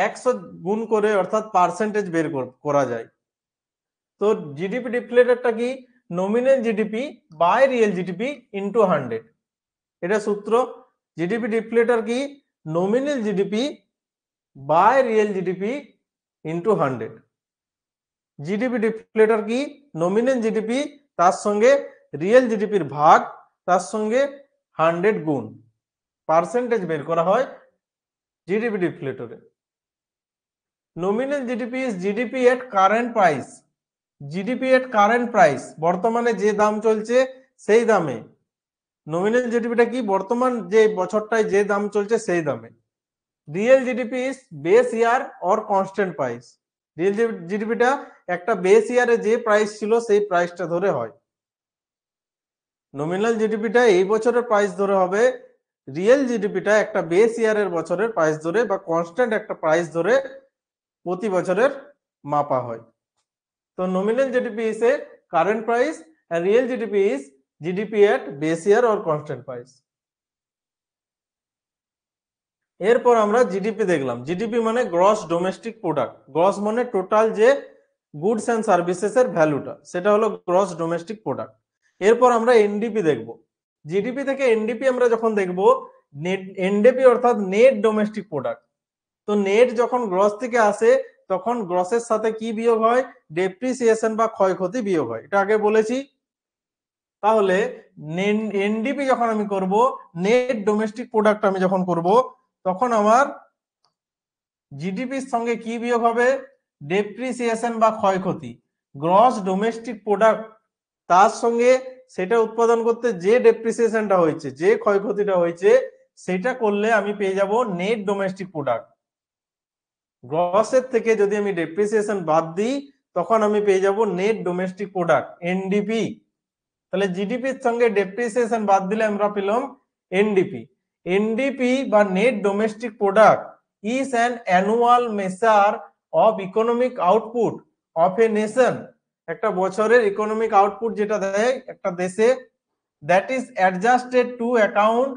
S1: 100 গুণ করে অর্থাৎ পার্সেন্টেজ বের করা যায়। তো জিডিপি ডিফ্লেটরটা কি? Nominal GDP by real GDP into 100। এটা সূত্র। জিডিপি ডিফ্লেটর কি? Nominal GDP by real GDP into 100। GDP deflator কি? নমিনাল জিডিপি তার সঙ্গে রিয়েল জিডিপির ভাগ তার সঙ্গে 100 গুণ, পার্সেন্টেজ বের করা হয় জিডিপি ডিফ্লেটরে। Nominal GDP is GDP at current price. GDP at current price, বর্তমানে যে দাম চলছে সেই দামে। নমিনাল জিডিপিটা কি? বর্তমান যে বছরটায় যে দাম চলছে সেই দামে। Real GDP is base year or constant price. Real জিডিপিটা একটা বেস ইয়ারে যে প্রাইস ছিল সেই প্রাইসটা ধরে হয়। নমিনাল জিডিপিটা এই বছরের প্রাইস ধরে হবে, রিয়েল জিডিপিটা একটা বেস ইয়ারের বছরের প্রাইস ধরে বা কনস্ট্যান্ট একটা প্রাইস ধরে প্রতি বছরের মাপা হয়। তো nominal GDP is a current price and real GDP is GDP at base year or constant price. এরপর আমরা জিডিপি দেখলাম। জিডিপি মানে গ্রস ডোমেস্টিক প্রোডাক্ট। গ্রস মানে টোটাল যে গুডস অ্যান্ড সার্ভিসেস এর ভ্যালুটা, সেটা হলো গ্রস ডোমেস্টিক প্রোডাক্ট। এরপর আমরা এনডিপি দেখব। জিডিপি থেকে এনডিপি আমরা যখন দেখব, এনডিপি অর্থাৎ নেট ডোমেস্টিক প্রোডাক্ট। তো নেট যখন গ্রস থেকে আসে তখন গ্রসের সাথে কি বিয়োগ হয়? ডেপ্রিসিয়েশন বা ক্ষয়ক্ষতি বিয়োগ হয়, এটা আগে বলেছি। তাহলে এনডিপি যখন আমি করব, নেট ডোমেস্টিক প্রোডাক্ট আমি যখন করব, তখন আমার জিডিপির সঙ্গে কি বিয়োগ হবে? ডেপ্রিসিয়েশন বা ক্ষয়ক্ষতি। গ্রস ডোমেস্টিক প্রোডাক্ট তার সঙ্গে সেটা উৎপাদন করতে যে ডেপ্রিসিয়েশনটা হয়েছে, যে ক্ষয়ক্ষতিটা হয়েছে, সেটা করলে আমি পেয়ে যাব নেট ডোমেস্টিক প্রোডাক্ট। গ্রসের থেকে যদি আমি ডেপ্রিসিয়েশন বাদ দিই তখন আমি পেয়ে যাব নেট ডোমেস্টিক প্রোডাক্ট, এনডিপি। তাহলে জিডিপির সঙ্গে ডেপ্রিসিয়েশন বাদ দিলে আমরা পেলাম এনডিপি। এনডিপি বা net domestic product is an annual measure of economic output of a nation. একটা বছরের ইকোনমিক আউটপুট যেটা দেয় একটা দেশে, that is adjusted to account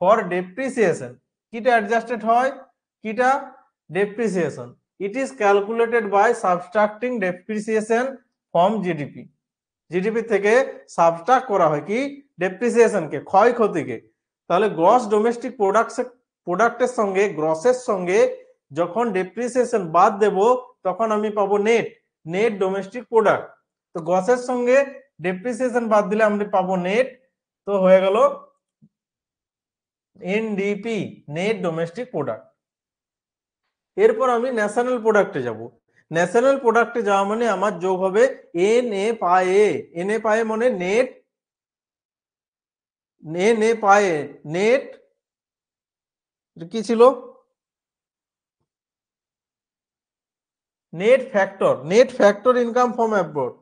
S1: for depreciation. কিটা অ্যাডজাস্টেড হয়? কিটা? Depreciation. It is calculated by subtracting depreciation from GDP. GDP থেকে সাবস্ট্রাক্ট করা হয় কি? ডেপ্রিসিয়েশনকে, ক্ষয়ক্ষতিকে। তাহলে গ্রস ডোমেস্টিক প্রোডাক্টের সঙ্গে, গ্রসের সঙ্গে যখন ডেপ্রিসিয়েশন বাদ দেব তখন আমি পাবো নেট, নেট ডোমেস্টিক প্রোডাক্ট। তো গ্রসের সঙ্গে ডেপ্রিসিয়েশন বাদ দিলে আমরা পাবো নেট। তো হয়ে গেল এনডিপি, নেট ডোমেস্টিক প্রোডাক্ট। এরপর আমি ন্যাশনাল প্রোডাক্টে যাব। ন্যাশনাল প্রোডাক্টে যাওয়া মানে আমার যোগ হবে এনএফআইএ। এনএফআইএ মানে নেট, এনএফআইএ নেট কি ছিল? Net factor, net factor income from abroad.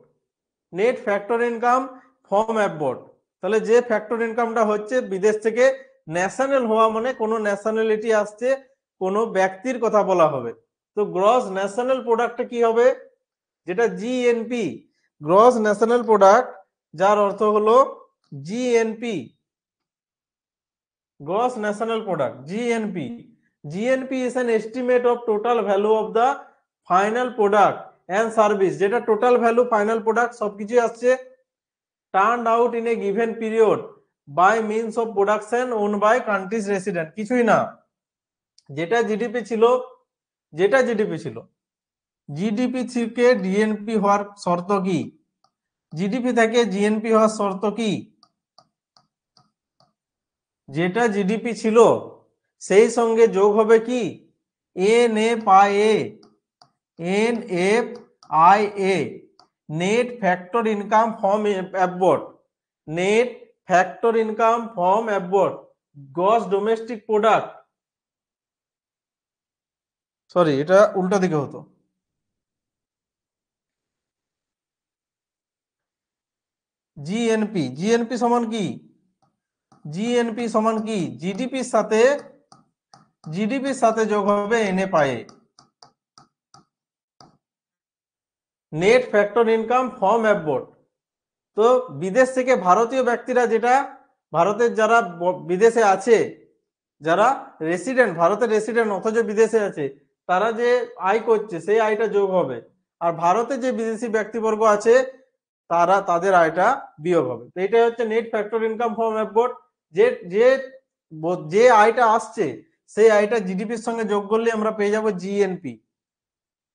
S1: Net factor income from abroad. তাহলে যে ফ্যাক্টর ইনকামটা হচ্ছে বিদেশ থেকে, ন্যাশনাল হওয়া মানে কোনো ন্যাশনালিটি আসছে, কোনো ব্যক্তির কথা বলা হবে। তো গ্রস ন্যাশনাল প্রোডাক্টে কি হবে? যেটা জিএনপি, গ্রস ন্যাশনাল প্রোডাক্ট, যার অর্থ হলো GNP, gross national product, GNP. GNP is an estimate of total value of the final product and service, যেটা টোটাল ভ্যালু, ফাইনাল প্রোডাক্ট সবকিছু আসছে, turned out in a given period by means of production owned by country's resident। কিছুই না, যেটা GDP ছিল, যেটা GDP ছিল, GDP থেকে ডিএনপি হওয়ার শর্ত কি? জিডিপি থেকে জিএনপি হওয়ার শর্ত কি? যেটা জিডিপি ছিল সেই সঙ্গে যোগ হবে কি? NFIA, NFIA, net factor income from abroad, net factor income from abroad, gross domestic product, sorry এটা উল্টা দিকে হতো, জিএনপি। জিএনপি সমান কি? জিএনপি সমান কি? জিডিপির সাথে, জিডিপির সাথে যোগ হবে NFIA, net factor income from abroad. তো বিদেশ থেকে ভারতীয় ব্যক্তিরা, যেটা ভারতের যারা বিদেশে আছে, যারা রেসিডেন্ট, ভারতের রেসিডেন্ট অথচ বিদেশে আছে, তারা যে আয় করছে সেই আয়টা যোগ হবে, আর ভারতে যে বিদেশি ব্যক্তিবর্গ আছে তাদের আয়টা বিয়োগ হবে। তো এটাই হচ্ছে নেট ফ্যাক্টর ইনকাম ফ্রম অ্যাবরড। যে যে যে আয়টা আসছে সেই আয়টা জিডিপির সঙ্গে যোগ করলে আমরা পেয়ে যাব GNP,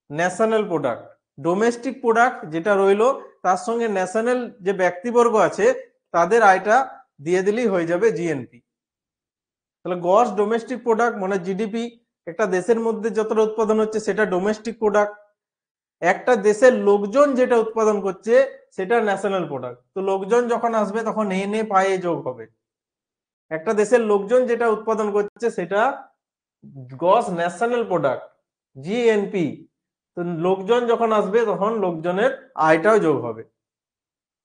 S1: national product. Domestic product যেটা রইলো তার সঙ্গে ন্যাশনাল যে ব্যক্তিবর্গ আছে তাদের আয়টা দিয়ে দিলেই হয়ে যাবে জিএনপি। তাহলে গ্রস ডোমেস্টিক প্রোডাক্ট মানে জিডিপি, একটা দেশের মধ্যে যতটা উৎপাদন হচ্ছে সেটা ডোমেস্টিক প্রোডাক্ট, একটা দেশের লোকজন যেটা উৎপাদন করছে সেটা ন্যাশনাল প্রোডাক্ট। তো লোকজন যখন আসবে তখন এনে পায়ে যোগ হবে, একটা দেশের লোকজন যেটা উৎপাদন করছে সেটা গ্রস ন্যাশনাল প্রোডাক্ট জিএনপি। তো লোকজন যখন আসবে তখন লোকজনের আয়টাও যোগ হবে,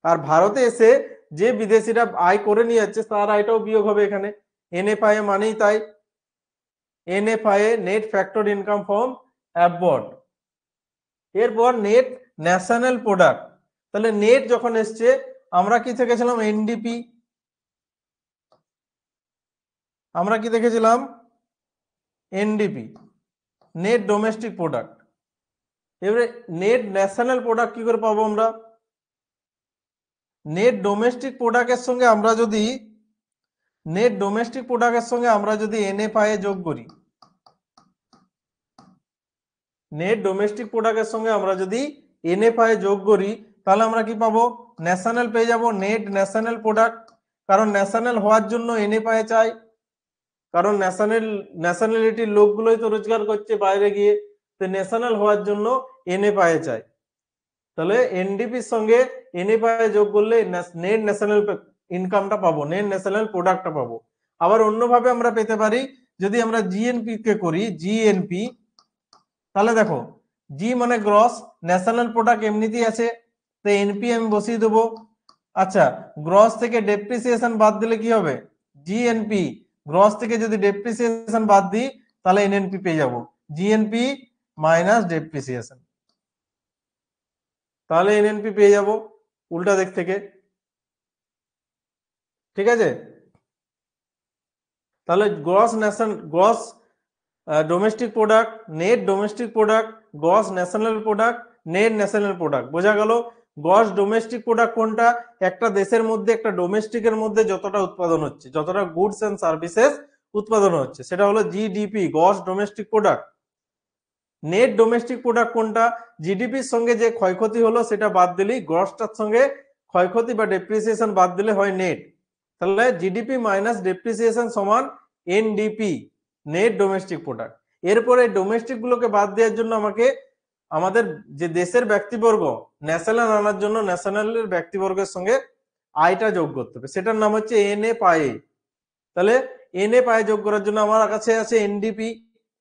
S1: আর ভারতে এসে যে বিদেশিরা আয় করে নিয়ে যাচ্ছে তার আয়টাও বিয়োগ হবে এখানে। এনএফআইএ মানেই তাই, এনএফআইএ নেট ফ্যাক্টর ইনকাম ফ্রম অ্যাবরড। এরপর নেট ন্যাশনাল প্রোডাক্ট। তাহলে নেট যখন এসছে আমরা কি দেখেছিলাম এনডিপি, আমরা কি দেখেছিলাম এনডিপি নেট ডোমেস্টিক প্রোডাক্ট। এবারে নেট ন্যাশনাল প্রোডাক্ট কি করে পাবো আমরা? নেট ডোমেস্টিক প্রোডাক্টের সঙ্গে আমরা যদি এনএফআইএ যোগ করি, নেট ডোমেস্টিক প্রোডাক্টের সঙ্গে আমরা যদি এনএফআইএ যোগ করি তাহলে আমরা কি পাবো? ন্যাশনাল পেয়ে যাব, নেট ন্যাশনাল প্রোডাক্ট। কারণ ন্যাশনাল হওয়ার জন্য এনএফআইএ চাই, কারণ ন্যাশনালিটির লোকগুলোই তো রোজগার করছে বাইরে গিয়ে, তো ন্যাশনাল হওয়ার জন্য এনএফআইএ চাই। তাহলে এনডিপির সঙ্গে এনএফআইএ যোগ করলে নেট ন্যাশনাল ইনকামটা পাবো, নেট ন্যাশনাল প্রোডাক্টটা পাবো। আবার অন্যভাবে আমরা পেতে পারি, যদি আমরা জিএনপি কে করি জিএনপি, তাহলে দেখো জি মানে গ্রস, ন্যাশনাল প্রোডাক্ট এমনিতেই আছে, তো এনপি আমি বসিয়ে দেবো। আচ্ছা, গ্রস থেকে ডেপ্রিসিয়েশন বাদ দিলে কি হবে? জিএনপি। গ্রস থেকে যদি ডেপ্রিসিয়েশন বাদ দিই তাহলে এনএনপি পেয়ে যাব, জিএনপি মাইনাস ডেপ্রিসিয়েশন, তাহলে এনএনপি পেয়ে যাব উল্টা দিক থেকে। ঠিক আছে, তাহলে gross domestic product, net domestic product, gross national product, net national product. বোঝা গেল গ্রস ডোমেস্টিক প্রোডাক্ট কোনটা? একটা দেশের মধ্যে, একটা ডোমেস্টিকের মধ্যে যতটা উৎপাদন হচ্ছে, যতটা গুডস এন্ড সার্ভিসেস উৎপাদন হচ্ছে সেটা হলো GDP, gross domestic product. Net domestic product কোনটা? জিডিপির সঙ্গে যে ক্ষয়ক্ষতি হলো সেটা বাদ দিলেই, গ্রসটার সঙ্গে ক্ষয়ক্ষতি বা ডেপ্রিসিয়েশন বাদ দিলে হয় নেট। তাহলে জিডিপি মাইনাস ডেপ্রিসিয়েশন সমান এনডিপি, নেট ডোমেস্টিক প্রোডাক্ট। এরপরে ডোমেস্টিক গুলোকে বাদ দেওয়ার জন্য আমাকে আমাদের যে দেশের ব্যক্তিবর্গ ন্যাশনাল আনার জন্য ন্যাশনালের ব্যক্তিবর্গের সঙ্গে আয়টা যোগ করতে হবে, সেটার নাম হচ্ছে এনএফআইএ। তাহলে এনএফআইএ যোগ করার জন্য আমার কাছে আছে এনডিপি,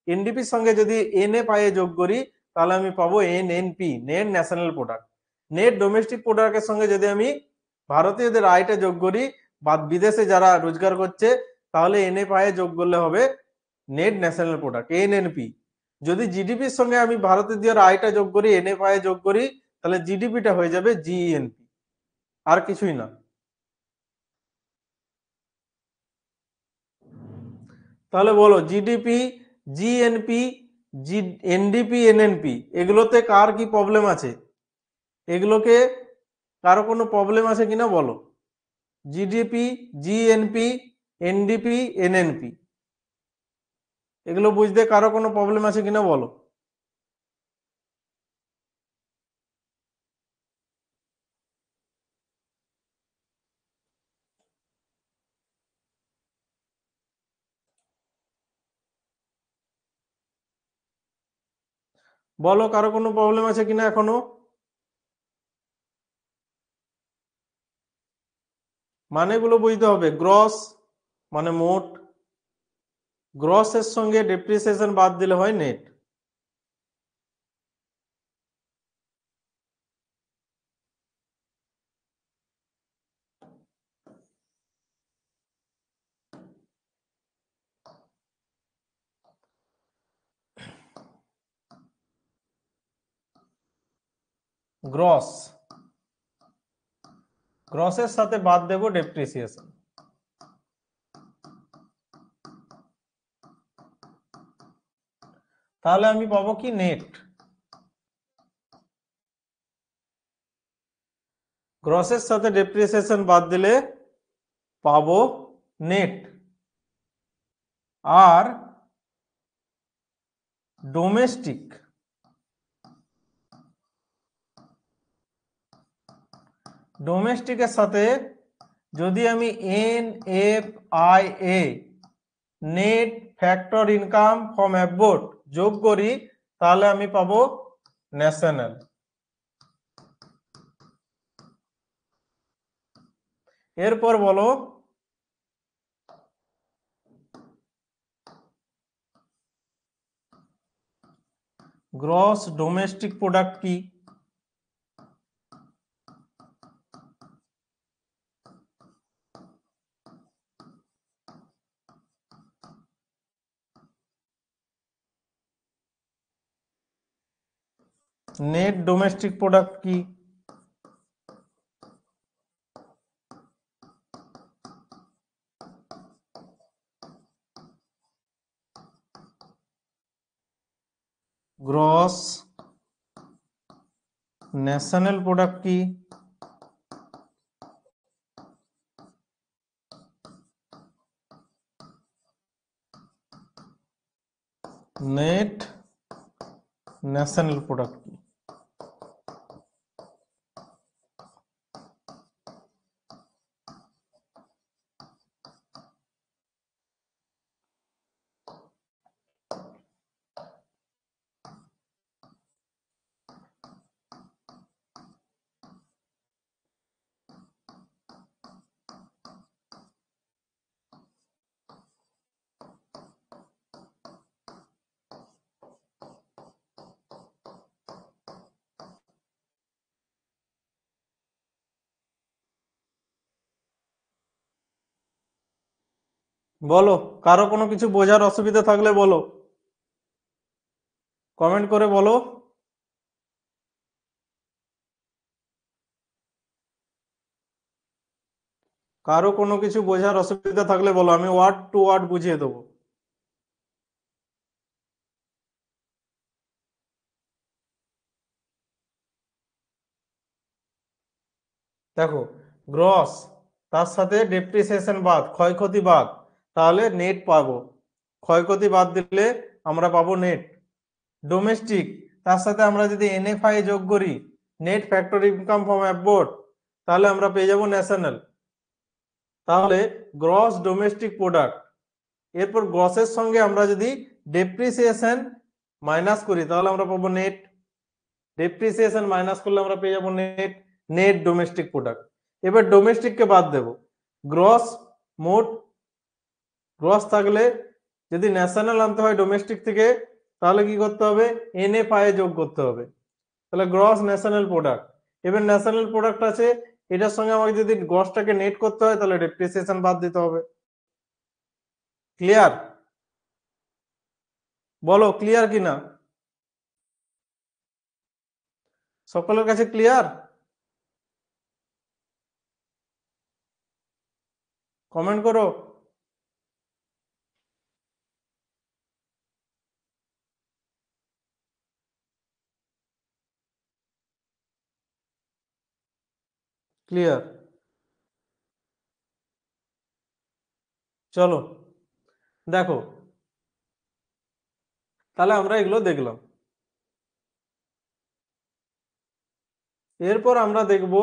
S1: এনডিপির সঙ্গে যদি এনএফআইএ যোগ করি তাহলে আমি পাবো NNP, net national product. Net domestic প্রোডাক্টের সঙ্গে যদি আমি ভারতীয়দের আয়টা যোগ করি বা বিদেশে যারা রোজগার করছে তাহলে এনএফআইএ যোগ করলে হবে নেট ন্যাশনাল প্রোডাক্ট, এনএনপি। যদি জিডিপির সঙ্গে আমি ভারতীয়দের আয়টা যোগ করি, এনএফআইএ যোগ করি, তাহলে জিডিপিটা হয়ে যাবে জিএনপি, আর কিছুই না। তাহলে বলো জিডিপি, জিএনপি, এনডিপি, এনএনপি, এগুলোতে কার কি প্রবলেম আছে? এগুলোকে কারো কোনো প্রবলেম আছে কিনা বলো? জিডিপি, জিএনপি, এনডিপি, এনএনপি, এগুলো বুঝতে কারো কোনো প্রবলেম আছে কিনা বলো? বলো কারো কোনো প্রবলেম আছে কিনা এখনো? মানেগুলো বুঝতে হবে। গ্রস মানে মোট, গ্রস এর সঙ্গে ডেপ্রিসিয়েশন বাদ দিলে হয় নেট। গ্রস, গ্রসের সাথে বাদ দেবো ডেপ্রিসিয়েশন। তাহলে আমি পাবো কি নেট। গ্রসের সাথে ডেপ্রিসিয়েশন বাদ দিলে পাবো নেট। আর ডোমেস্টিক ডোমেস্টিকের সাথে যদি আমি NFIA net factor income from Abbott যোগ করি তাহলে আমি পাবো ন্যাশনাল। এরপর বলো গ্রস ডোমেস্টিক প্রোডাক্ট কি? নেট ডোমেস্টিক প্রোডাক্ট কি? গ্রস ন্যাশনাল প্রোডাক্ট কি? নেট ন্যাশনাল প্রোডাক্ট কি? বলো, কারো কোনো কিছু বোঝার অসুবিধা থাকলে বলো, কমেন্ট করে বলো। কারো কোনো কিছু বোঝার অসুবিধা থাকলে বলো, আমি ওয়ার্ড টু ওয়ার্ড বুঝিয়ে দেবো। দেখো, গ্রস তার সাথে ডেপ্রিসিয়েশন বাদ, ক্ষয়ক্ষতি বাদ, তাহলে নেট পাবো। ক্ষয়ক্ষতি বাদ দিলে আমরা পাবো নেট। ডোমেস্টিক তার সাথে আমরা যদি NFI যোগ করি, net factor income from Abbott, তাহলে আমরা পেয়ে যাবো ন্যাশনাল। তাহলে গ্রস ডোমেস্টিক প্রোডাক্ট। এরপর গ্রসের সঙ্গে আমরা যদি ডেপ্রিসিয়েশন মাইনাস করি তাহলে আমরা পাবো নেট। ডেপ্রিসিয়েশন মাইনাস করলে আমরা পেয়ে যাবো নেট। Net domestic product. এবার ডোমেস্টিককে বাদ দেব। গ্রস মোট গ্রস থাকলে যদি ন্যাশনাল আনতে হয় ডোমেস্টিক থেকে তাহলে কি করতে হবে? NFI যোগ করতে হবে। তাহলে গ্রস ন্যাশনাল প্রোডাক্ট। এবার ন্যাশনাল প্রোডাক্ট আছে, এটার সঙ্গে আমাকে যদি গ্রসটাকে নেট করতে হয় তাহলে ডেপ্রিসিয়েশন বাদ দিতে হবে। ক্লিয়ার? বলো ক্লিয়ার কিনা? সকলের কাছে ক্লিয়ার? কমেন্ট করো। ক্লিয়ার? চলো দেখো, তাহলে আমরা এগুলো দেখলাম। এরপর আমরা দেখব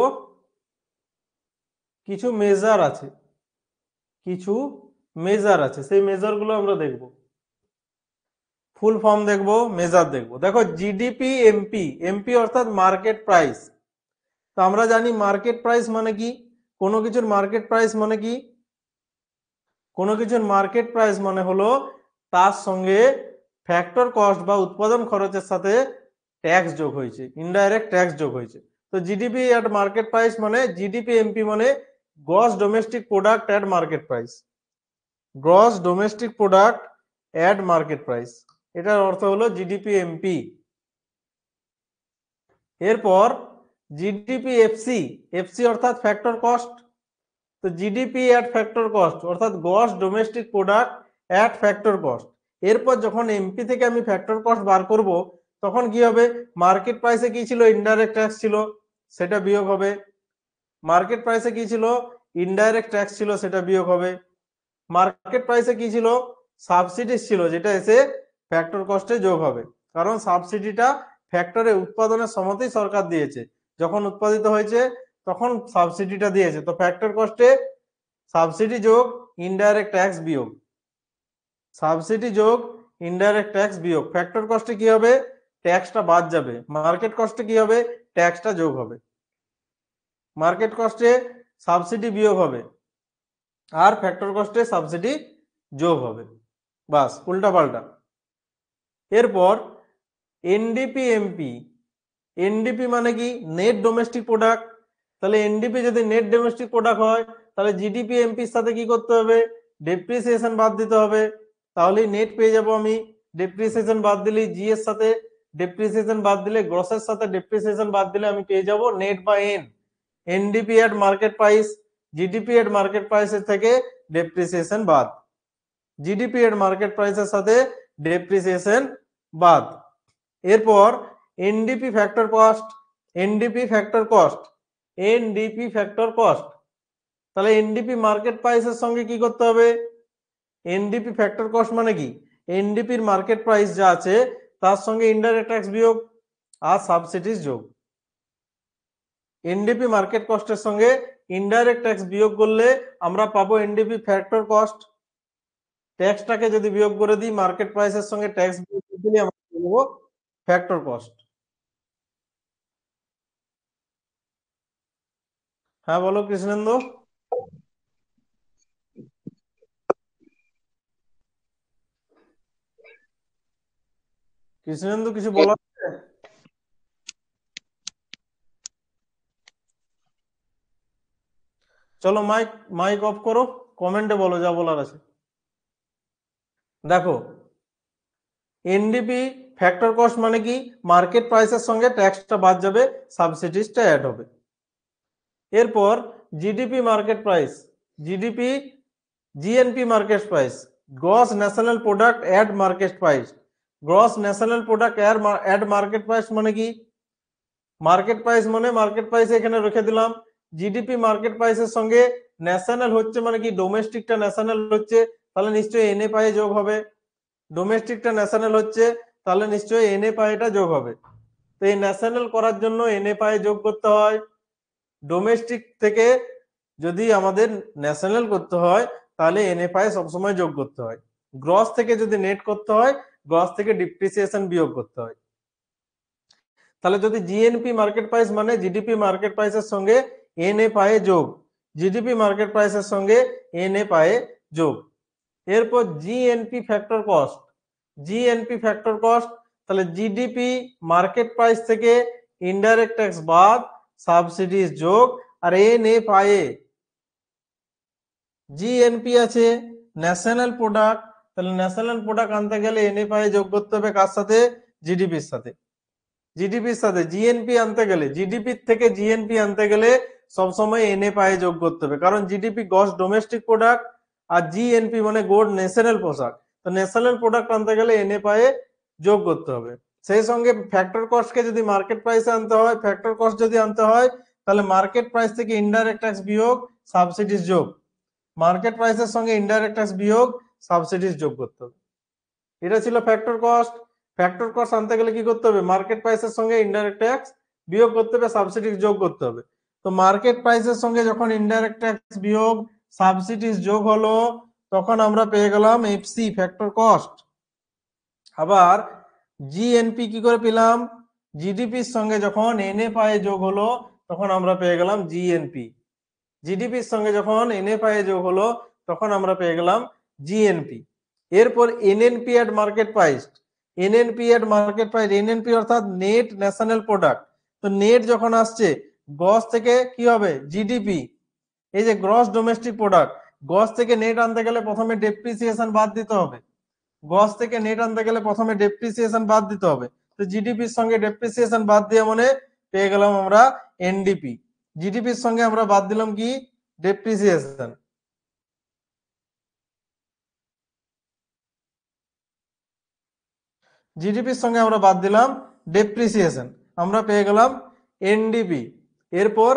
S1: কিছু মেজার আছে, কিছু মেজার আছে, সেই মেজারগুলো আমরা দেখব। ফুল ফর্ম দেখব, মেজার দেখব। দেখো, জিডিপি এমপি। এমপি অর্থাৎ মার্কেট প্রাইস। তো আমরা জানি মার্কেট প্রাইস মানে কি। কোনো কিছুর মার্কেট প্রাইস মানে কি? কোনো কিছুর মার্কেট প্রাইস মানে হলো তার সঙ্গে ফ্যাক্টর কস্ট বা উৎপাদন খরচের সাথে ট্যাক্স যোগ হয়েছে, ইনডাইরেক্ট ট্যাক্স যোগ হয়েছে। তো জিডিপি এট মার্কেট প্রাইস মানে জিডিপি এমপি মানে gross domestic product at market price. Gross domestic product at market price, এটার অর্থ হলো জিডিপি এমপি। এরপর জিডিপি এফসি। এফসি অর্থাৎ ফ্যাক্টর কস্ট। তো জিডিপি এট ফ্যাক্টর কস্ট অর্থাৎ gross domestic product at factor cost. এরপর যখন এমপি থেকে আমি ফ্যাক্টর কস্ট বার করব, তখন কি হবে, মার্কেট প্রাইসে কি ছিল, ইনডাইরেক্ট ট্যাক্স ছিল, সেটা বিয়োগ হবে। মার্কেট প্রাইসে কি ছিল, ইনডাইরেক্ট ট্যাক্স ছিল, সেটা বিয়োগ হবে। মার্কেট প্রাইসে কি ছিল, সাবসিডি ছিল, যেটা এসে ফ্যাক্টর কস্টে যোগ হবে। কারণ সাবসিডিটা ফ্যাক্টরে উৎপাদনের সময়তেই সরকার দিয়েছে, যখন উৎপাদিত হয়েছে তখন সাবসিডিটা দিয়েছে। তো ফ্যাক্টর কস্টে সাবসিডি যোগ ইনডাইরেক্ট ট্যাক্স বিয়োগ, সাবসিডি যোগ ইনডাইরেক্ট ট্যাক্স বিয়োগ। ফ্যাক্টর কস্টে কি হবে, ট্যাক্সটা বাদ যাবে। মার্কেট কস্টে কি হবে, ট্যাক্সটা যোগ হবে। মার্কেট কস্টে সাবসিডি বিয়োগ হবে, আর ফ্যাক্টর কস্টে সাবসিডি যোগ হবে, বাস উল্টা পাল্টা। এরপর এনডিপি এমপি, এনডিপি মানে কি, নেট ডোমেস্টিক প্রোডাক্ট। তাহলে এনডিপি যদি নেট ডোমেস্টিক প্রোডাক্ট হয়, তাহলে জিডিপি এমপির সাথে কি করতে হবে, ডেপ্রিসিয়েশন বাদ দিতে হবে। তাহলে নেট পেয়ে যাব আমি। ডেপ্রিসিয়েশন বাদ দিলে জি এর সাথে ডেপ্রিসিয়েশন বাদ দিলে, গ্রসের সাথে ডেপ্রিসিয়েশন বাদ দিলে আমি পেয়ে যাব নেট বা N. NDP at market price, GDP at market প্রাইসের থেকে ডেপ্রিসিয়েশন বাদ, জিডিপি এর মার্কেট প্রাইসের সাথে ডেপ্রিসিয়েশন বাদ। এরপর NDP factor cost, NDP factor cost, NDP factor cost. তাহলে এনডিপি মার্কেট প্রাইসের সঙ্গে কি করতে হবে, এনডিপি ফ্যাক্টর কস্ট মানে কি, এনডিপির মার্কেট প্রাইস যা আছে তার সঙ্গে ইনডাইরেক্ট ট্যাক্স বিয়োগ আর সাবসিডিজ যোগ। এনডিপি মার্কেট কস্টের সঙ্গে ইনডাইরেক্ট ট্যাক্স বিয়োগ করলে আমরা পাবো এনডিপি ফ্যাক্টর কস্ট। ট্যাক্সটাকে যদি বিয়োগ করে দিই, মার্কেট প্রাইসের সঙ্গে ট্যাক্স বিয়োগ করে দিলে আমরা পাবো ফ্যাক্টর কস্ট। হ্যাঁ বলো কৃষ্ণেন্দু। কৃষ্ণেন্দু কিছু বলার আছে? চলো মাইক মাইক অফ করো, কমেন্টে বলো যা বলার আছে। দেখো, এনডিপি ফ্যাক্টর কস্ট মানে কি, মার্কেট প্রাইসের সঙ্গে ট্যাক্সটা বাদ যাবে, সাবসিডিজটা অ্যাড হবে। এরপর GDP market price, GDP GNP market price, gross national product add market price. Gross national product add market price মানে কি, মার্কেট প্রাইস মানে মার্কেট প্রাইস এখানে রেখে দিলাম, জিডিপি মার্কেট প্রাইসের সঙ্গে ন্যাশনাল হচ্ছে মানে কি, ডোমেস্টিকটা ন্যাশনাল হচ্ছে, তাহলে নিশ্চয়ই এনএ পায়ে যোগ হবে। ডোমেস্টিকটা ন্যাশনাল হচ্ছে, তাহলে নিশ্চয়ই এনএ পায়েটা যোগ হবে। তো এই ন্যাশনাল করার জন্য এনএ পায়ে যোগ করতে হয়। ডোমেস্টিক থেকে যদি আমাদের ন্যাশনাল করতে হয়, তাহলে এনএ পায়ে সবসময় যোগ করতে হয়। গ্রস থেকে যদি নেট করতে হয়, গ্রস থেকে ডিপ্রিসিয়েশন বিয়োগ করতে হয়। তাহলে যদি জিএনপি মার্কেট প্রাইস মানে জিডিপি মার্কেট প্রাইসের সঙ্গে এনএ পায়ে যোগ, জিডিপি মার্কেট প্রাইসের সঙ্গে এনএ পায়ে যোগ। এরপর GNP factor cost, GNP factor cost, তাহলে জিডিপি মার্কেট প্রাইস থেকে ইনডাইরেক্ট ট্যাক্স বাদ, সাবসিডিজ যোগ, আর এনএ পায়ে জিএনপি আছে ন্যাশনাল প্রোডাক্ট, তাহলে ন্যাশনাল প্রোডাক্ট আনতে গেলে এনএ পায়ে যোগ করতে হবে কার সাথে, জিডিপির সাথে। জিডিপির সাথে জিএনপি আনতে গেলে, জিডিপি থেকে জিএনপি আনতে গেলে সবসময় এনএ পায়ে যোগ করতে হবে, কারণ জিডিপি গ্রস ডোমেস্টিক প্রোডাক্ট, আর জিএনপি মানে গোড ন্যাশনাল পোশাক। তো ন্যাশনাল প্রোডাক্ট আনতে গেলে এনএ পায়ে যোগ করতে হবে। সেই সঙ্গে ফ্যাক্টর কস্টকে যদি মার্কেট প্রাইসে আনতে হয়, ফ্যাক্টর কস্ট যদি আনতে হয়, তাহলে মার্কেট প্রাইস থেকে ইনডাইরেক্ট ট্যাক্স বিয়োগ, সাবসিডিজ যোগ। মার্কেট প্রাইসের সঙ্গে ইনডাইরেক্ট ট্যাক্স বিয়োগ, সাবসিডিজ যোগ করতে হবে। এটা ছিল ফ্যাক্টর কস্ট। ফ্যাক্টর কস্ট আনতে গেলে কি করতে হবে, মার্কেট প্রাইসের সঙ্গে ইনডাইরেক্ট ট্যাক্স বিয়োগ করতে হবে, সাবসিডিজ যোগ করতে হবে। তো মার্কেট প্রাইসের সঙ্গে যখন ইনডাইরেক্ট ট্যাক্স বিয়োগ, সাবসিডিজ যোগ হলো, তখন আমরা পেয়ে গেলাম এফসি ফ্যাক্টর কস্ট। আবার জিএনপি কি করে পেলাম, জিডিপির সঙ্গে যখন এনএ পায়ে যোগ হলো, তখন আমরা পেয়ে গেলাম জিএনপি। জিডিপির সঙ্গে যখন এনএ পায়ে যোগ হলো, তখন আমরা পেয়ে গেলাম জিএনপি। এরপর এনএনপি এট মার্কেট প্রাইস, এনএনপি এট মার্কেট প্রাইস, এনএনপি অর্থাৎ নেট ন্যাশনাল প্রোডাক্ট। তো নেট যখন আসছে, গ্রস থেকে কি হবে, জিডিপি, এই যে গ্রস ডোমেস্টিক প্রোডাক্ট, গ্রস থেকে নেট আনতে গেলে প্রথমে ডেপ্রিসিয়েশন বাদ দিতে হবে। গ্রস থেকে নেট আনতে গেলে প্রথমে ডেপ্রিসিয়েশন বাদ দিতে হবে। তো জিডিপির সঙ্গে ডেপ্রিসিয়েশন বাদ দিয়ে মানে পেয়ে গেলাম আমরা এনডিপি। জিডিপির সঙ্গে আমরা বাদ দিলাম কি, ডেপ্রিসিয়েশন। জিডিপির সঙ্গে আমরা বাদ দিলাম ডেপ্রিসিয়েশন, আমরা পেয়ে গেলাম এনডিপি। এরপর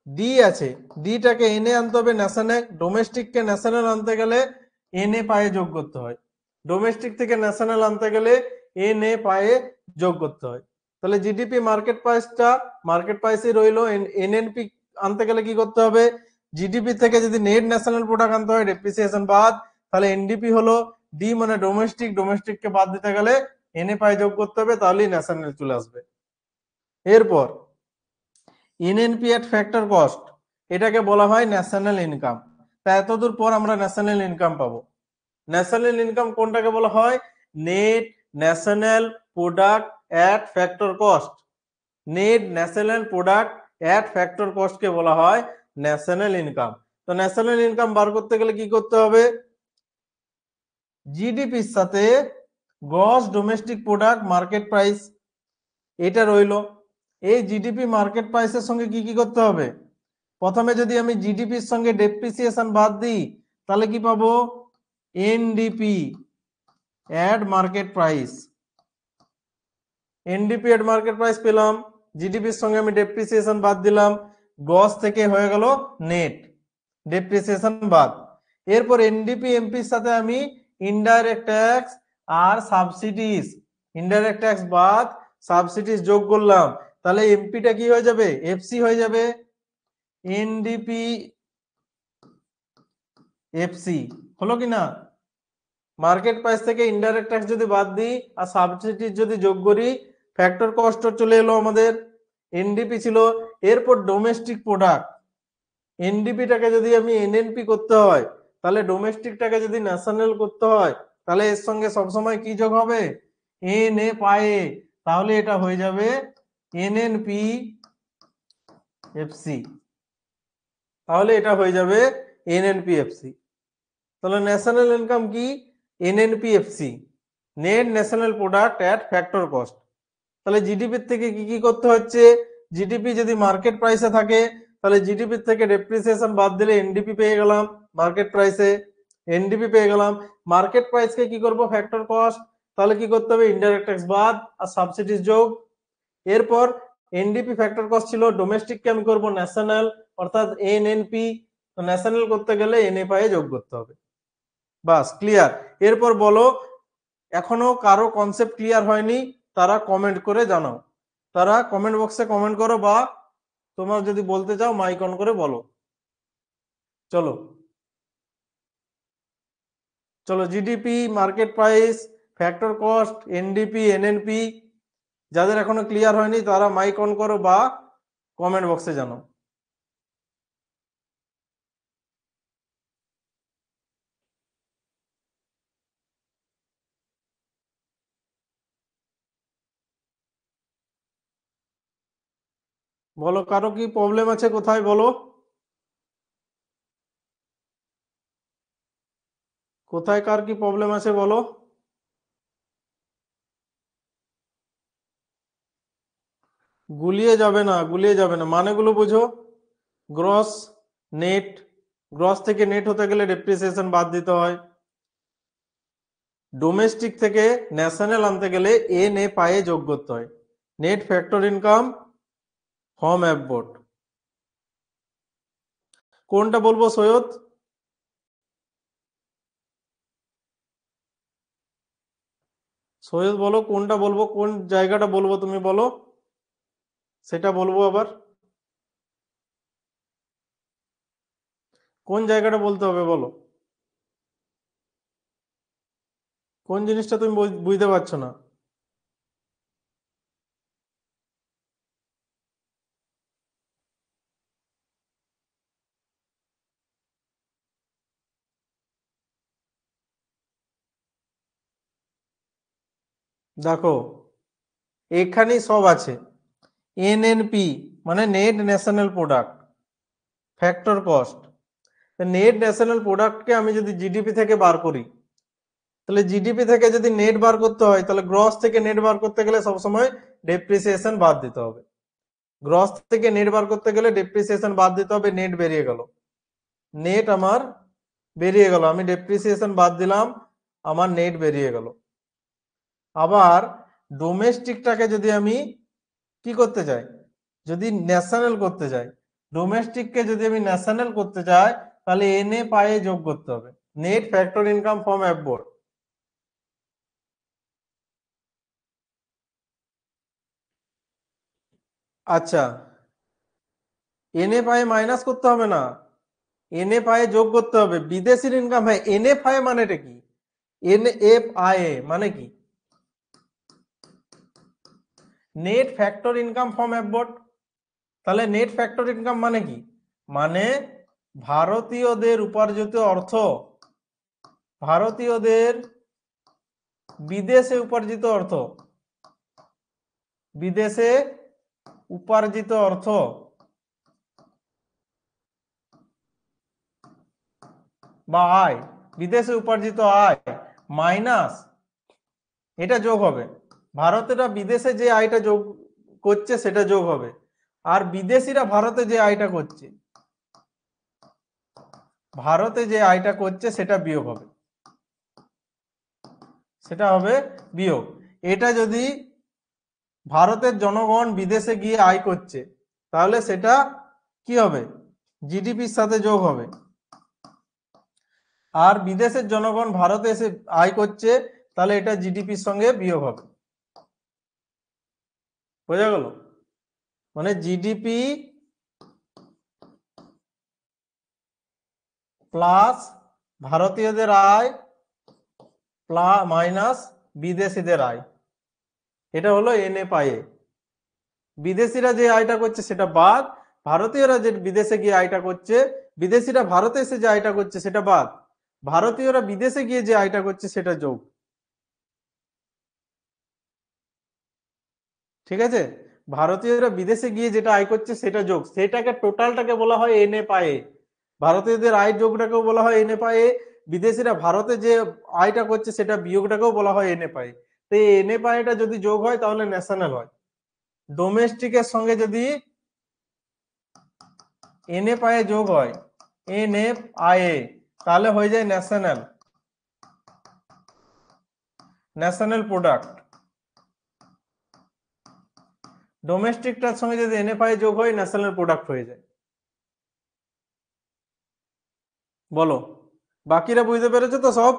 S1: ডি আছে, ডিটাকে এনে আনতে হবে ন্যাশনাল, ডোমেস্টিককে ন্যাশনাল আনতে গেলে এনএ পায়ে যোগ করতে হয়, ডোমেস্টিক থেকে ন্যাশনাল আনতে গেলে এনএ পায়ে যোগ করতে হয়। তাহলে জিডিপি মার্কেট প্রাইসই রইলো। এনএনপি আনতে গেলে কি করতে হবে, জিডিপি থেকে যদি নেট ন্যাশনাল প্রোডাক্ট আনতে হয় ডেপ্রিসিয়েশন বাদ, তাহলে এনডিপি হলো ডি মানে ডোমেস্টিক, ডোমেস্টিককে বাদ দিতে গেলে এনএ পায়ে যোগ করতে হবে, তাহলেই ন্যাশনাল চলে আসবে। এরপর এনএনপি এট ফ্যাক্টর কস্ট, এটাকে বলা হয় ন্যাশনাল ইনকাম। তা এতদূর পর আমরা ন্যাশনাল ইনকাম পাবো। ন্যাশনাল ইনকাম কোনটাকে বলা হয়, net national product at factor cost. Net national product at factor cost কে বলা হয় ন্যাশনাল ইনকাম। তো ন্যাশনাল ইনকাম বার করতে গেলে কি করতে হবে, জিডিপির সাথে gross domestic product market price এটা রইলো। এই জিডিপি মার্কেট প্রাইসের সঙ্গে কি কি করতে হবে, প্রথমে যদি আমি জিডিপির সঙ্গে ডেপ্রিসিয়েশন বাদ দিই তাহলে কি পাবো, এনডিপি এট মার্কেট প্রাইস। এনডিপি এট মার্কেট প্রাইস পেলাম, জিডিপির সঙ্গে আমি ডেপ্রিসিয়েশন বাদ দিলাম, গ্রস থেকে হয়ে গেল নেট, ডেপ্রিসিয়েশন বাদ। এরপর এনডিপি এমপির সাথে আমি ইনডাইরেক্ট ট্যাক্স আর সাবসিডিজ, ইনডাইরেক্ট ট্যাক্স বাদ সাবসিডিজ যোগ করলাম, তাহলে এমপিটা কি হয়ে যাবে, এফসি হয়ে যাবে। এনডিপি এফসি হলো কি না, মার্কেট প্রাইস থেকে ইনডাইরেক্ট ট্যাক্স যদি বাদ দিই আর সাবসিডিজ যদি যোগ করি, ফ্যাক্টর কস্ট চলে এলো আমাদের, এনডিপি ছিল। এরপর ডোমেস্টিক প্রোডাক্ট, এনডিপিটাকে যদি আমি এনএনপি করতে হয়, তাহলে ডোমেস্টিকটাকে যদি ন্যাশনাল করতে হয়, তাহলে এর সঙ্গে সবসময় কি যোগ হবে, এন এ পায়ে, তাহলে এটা হয়ে যাবে এনএনপি এফসি, তাহলে এটা হয়ে যাবে এনএনপি এফসি। তাহলে ন্যাশনাল ইনকাম কি, NNP FC, net national product at factor cost. তাহলে জিডিপির থেকে কি কি করতে হচ্ছে, জিডিপি যদি মার্কেট প্রাইসে থাকে তাহলে জিডিপির থেকে ডেপ্রিসিয়েশন বাদ দিলে এনডিপি পেয়ে গেলাম, মার্কেট প্রাইসে এনডিপি পেয়ে গেলাম। মার্কেট প্রাইসকে কি করব, ফ্যাক্টর কস্ট, তাহলে কি করতে হবে, ইনডাইরেক্ট ট্যাক্স বাদ আর সাবসিডিজ যোগ। এরপর এনডিপি ফ্যাক্টর কস্ট ছিল, ডোমেস্টিককে আমি করব ন্যাশনাল, অর্থাৎ এনএনপি, তো ন্যাশনাল করতে গেলে এনএ পায়ে যোগ করতে হবে। বাস ক্লিয়ার। এরপর বলো, এখনো কারো কনসেপ্ট ক্লিয়ার হয়নি তারা কমেন্ট করে জানাও, তারা কমেন্ট বক্সে কমেন্ট করো, বা তোমরা যদি বলতে চাও মাইক অন করে বলো। চলো চলো, GDP, market price, factor cost, NDP, NNP, যাদের এখনো ক্লিয়ার হয়নি তারা মাইক অন করো বা কমেন্ট বক্সে জানাও। বলো কারো কি প্রবলেম আছে, কোথায় বলো, কোথায় কার কি প্রবলেম আছে বলো। গুলিয়ে যাবে না, গুলিয়ে যাবে না, মানেগুলো বুঝো। গ্রস, নেট, গ্রস থেকে নেট হতে গেলে ডেপ্রিসিয়েশন বাদ দিতে হয়, ডোমেস্টিক থেকে ন্যাশনাল আনতে গেলে এন এ পায়ে যোগ করতে হয়, নেট ফ্যাক্টর ইনকাম ফর্ম অ্যাববোর্ড। কোনটা বলবো সৈয়দ, সৈয়দ বলো কোনটা বলবো, কোন জায়গাটা বলবো তুমি বলো, সেটা বলবো আবার, কোন জায়গাটা বলতে হবে বলো, কোন জিনিসটা তুমি বুঝতে পারছো না। দেখো এখানেই সব আছে, এনএনপি মানে net national product, factor cost, net national প্রোডাক্টকে আমি যদি জিডিপি থেকে বার করি, তাহলে জিডিপি থেকে যদি নেট বার করতে হয় তাহলে গ্রস থেকে নেট বার করতে গেলে সবসময় ডেপ্রিসিয়েশন বাদ দিতে হবে, গ্রস থেকে নেট বার করতে গেলে ডেপ্রিসিয়েশন বাদ দিতে হবে, নেট বেরিয়ে গেল, নেট আমার বেরিয়ে গেল, আমি ডেপ্রিসিয়েশন বাদ দিলাম, আমার নেট বেরিয়ে গেল। আবার ডোমেস্টিকটাকে যদি আমি কি করতে চাই, যদি ন্যাশনাল করতে চাই, ডোমেস্টিককে যদি আমি ন্যাশনাল করতে চাই, তাহলে এনএ পায়ে যোগ করতে হবে, নেট ফ্যাক্টর ইনকাম ফ্রম অ্যাবরড। আচ্ছা, এনএ পায়ে মাইনাস করতে হবে না, এনএ পায়ে যোগ করতে হবে বিদেশির ইনকাম। হ্যাঁ, এনএফ আই মানেটা কি, এনএফ আই মানে কি, নেট ফ্যাক্টর ইনকাম ফ্রম অ্যাবরড। তাহলে নেট ফ্যাক্টর ইনকাম মানে কি, মানে ভারতীয়দের উপার্জিত অর্থ, ভারতীয়দের বিদেশে উপার্জিত অর্থ, বিদেশে উপার্জিত অর্থ বা আয়, বিদেশে উপার্জিত আয় মাইনাস, এটা যোগ হবে, ভারতেরা বিদেশে যে আয়টা যোগ করছে সেটা যোগ হবে, আর বিদেশিরা ভারতে যে আয়টা করছে, ভারতে যে আয়টা করছে সেটা বিয়োগ হবে, সেটা হবে বিয়োগ। এটা যদি ভারতের জনগণ বিদেশে গিয়ে আয় করছে, তাহলে সেটা কি হবে, জিডিপির সাথে যোগ হবে। আর বিদেশের জনগণ ভারতে এসে আয় করছে, তাহলে এটা জিডিপির সঙ্গে বিয়োগ হবে। বোঝা গেল, মানে জিডিপি প্লাস ভারতীয়দের আয় মাইনাস বিদেশিদের আয়, এটা হলো এনএফ আই। বিদেশিরা যে আয়টা করছে সেটা বাদ, ভারতীয়রা যে বিদেশে গিয়ে আয়টা করছে, বিদেশিরা ভারতে এসে যে আয়টা করছে সেটা বাদ, ভারতীয়রা বিদেশে গিয়ে যে আয়টা করছে সেটা যোগ। ঠিক আছে, ভারতীয়রা বিদেশে গিয়ে যেটা আয় করছে সেটা যোগ, সেটাকে টোটালটাকে বলা হয় এনএফ আই। ভারতীয়দের আয় যোগটাকেও বলা হয় এনএফ আই, বিদেশিরা ভারতে যে আয়টা করছে সেটা বিয়োগটাকেও বলা হয় এনএফ আই। তো এই এনএফ আইটা যদি যোগ হয় তাহলে ন্যাশনাল হয়, ডোমেস্টিকের সঙ্গে যদি এনএফ আই যোগ হয়, এনএফ আই তাহলে হয়ে যায় ন্যাশনাল, ন্যাশনাল প্রোডাক্ট। ডোমেস্টিকটার সঙ্গে যদি এনএফআই যোগ হয় ন্যাশনাল প্রোডাক্ট হয়ে যায়। বলো, বাকিরা বুঝতে পেরেছো তো সব?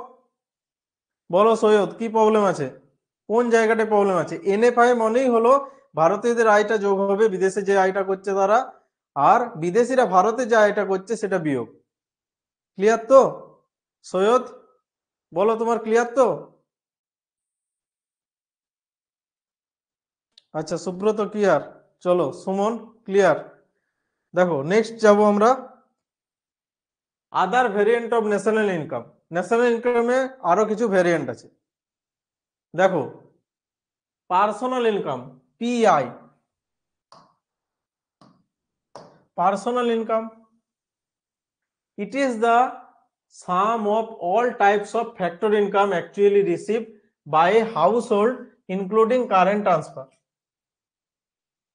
S1: বলো সৈয়দ, কি প্রবলেম আছে, কোন জায়গাটায় প্রবলেম আছে? এনএফআই মানেই হলো ভারতীয়দের আয়টা যোগ হবে বিদেশে যে আয়টা করছে তারা, আর বিদেশিরা ভারতে যে আয়টা করছে সেটা বিয়োগ। ক্লিয়ার তো সৈয়দ? বলো তোমার ক্লিয়ার তো? আচ্ছা, সুব্রত ক্লিয়ার, চলো সুমন ক্লিয়ার। দেখো নেক্সট যাব আমরা, other variant of national income. National ইনকামে আরো কিছু ভেরিয়েন্ট আছে। দেখো, personal income, PI, personal income, it is the sum of all types of factor income actually received by a household including current transfer।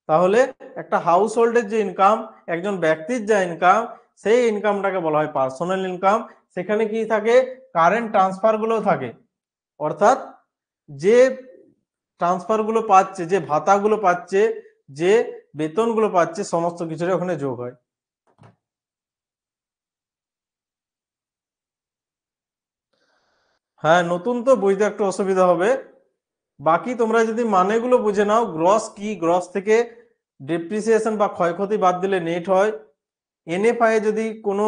S1: তাহলে একটা house হোল্ডের যে income, একজন ব্যক্তির যে ইনকাম, সেই ইনকামটাকে বলা হয় পার্সোনাল ইনকাম। সেখানে কি থাকে, কারেন্ট ট্রান্সফার গুলো থাকে, অর্থাৎ যে ট্রান্সফার গুলো পাচ্ছে, যে ভাতাগুলো পাচ্ছে, যে বেতনগুলো পাচ্ছে, সমস্ত কিছুর ওখানে যোগ হয়। হ্যাঁ, নতুন তো বুঝতে একটু অসুবিধা হবে, বাকি তোমরা যদি মানেগুলো বুঝে নাও, গ্রস কি, গ্রস থেকে ডেপ্রিসিয়েশন বা ক্ষয়ক্ষতি বাদ দিলে নেট হয়। এনএফআই যদি কোনো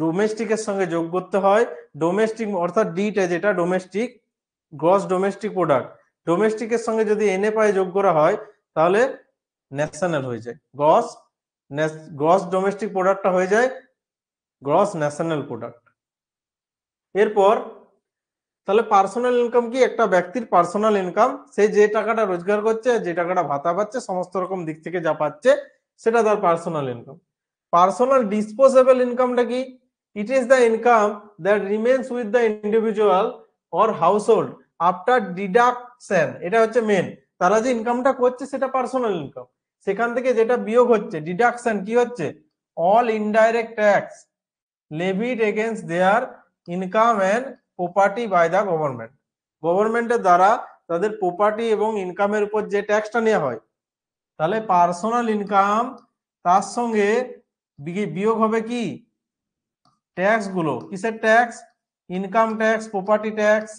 S1: ডোমেস্টিকের সঙ্গে যোগ করতে হয়, ডোমেস্টিক অর্থাৎ ডিটা যেটা ডোমেস্টিক, গ্রস ডোমেস্টিক প্রোডাক্ট, ডোমেস্টিকের সঙ্গে যদি এনএফআই যোগ করা হয় তাহলে ন্যাশনাল হয়ে যায়, গ্রস, গ্রস ডোমেস্টিক প্রোডাক্টটা হয়ে যায় গ্রস ন্যাশনাল প্রোডাক্ট। এরপর তাহলে পার্সোনাল ইনকাম কি, একটা ব্যক্তির পার্সোনাল ইনকাম, সে যে টাকাটা রোজগার করছে, যে টাকাটা ভাতা পাচ্ছে, সমস্ত রকম দিক থেকে যা পাচ্ছে সেটা তার পার্সোনাল ইনকাম। পার্সোনাল ডিসপোজেবল ইনকামটা কি, it is the income that remains with the individual or household after deduction. এটা হচ্ছে মেন, তারা যে ইনকামটা করছে সেটা পার্সোনাল ইনকাম, সেখান থেকে যেটা বিয়োগ হচ্ছে, ডিডাকশন কি হচ্ছে, all indirect tax levied against their income and property by the government, গভর্নমেন্টের দ্বারা তাদের প্রপার্টি এবং ইনকামের উপর যে ট্যাক্সটা নেওয়া হয়, তাহলে পার্সোনাল ইনকাম তার সঙ্গে বিয়োগ হবে কি ট্যাক্স গুলো। কিসের tax? Income tax, property tax,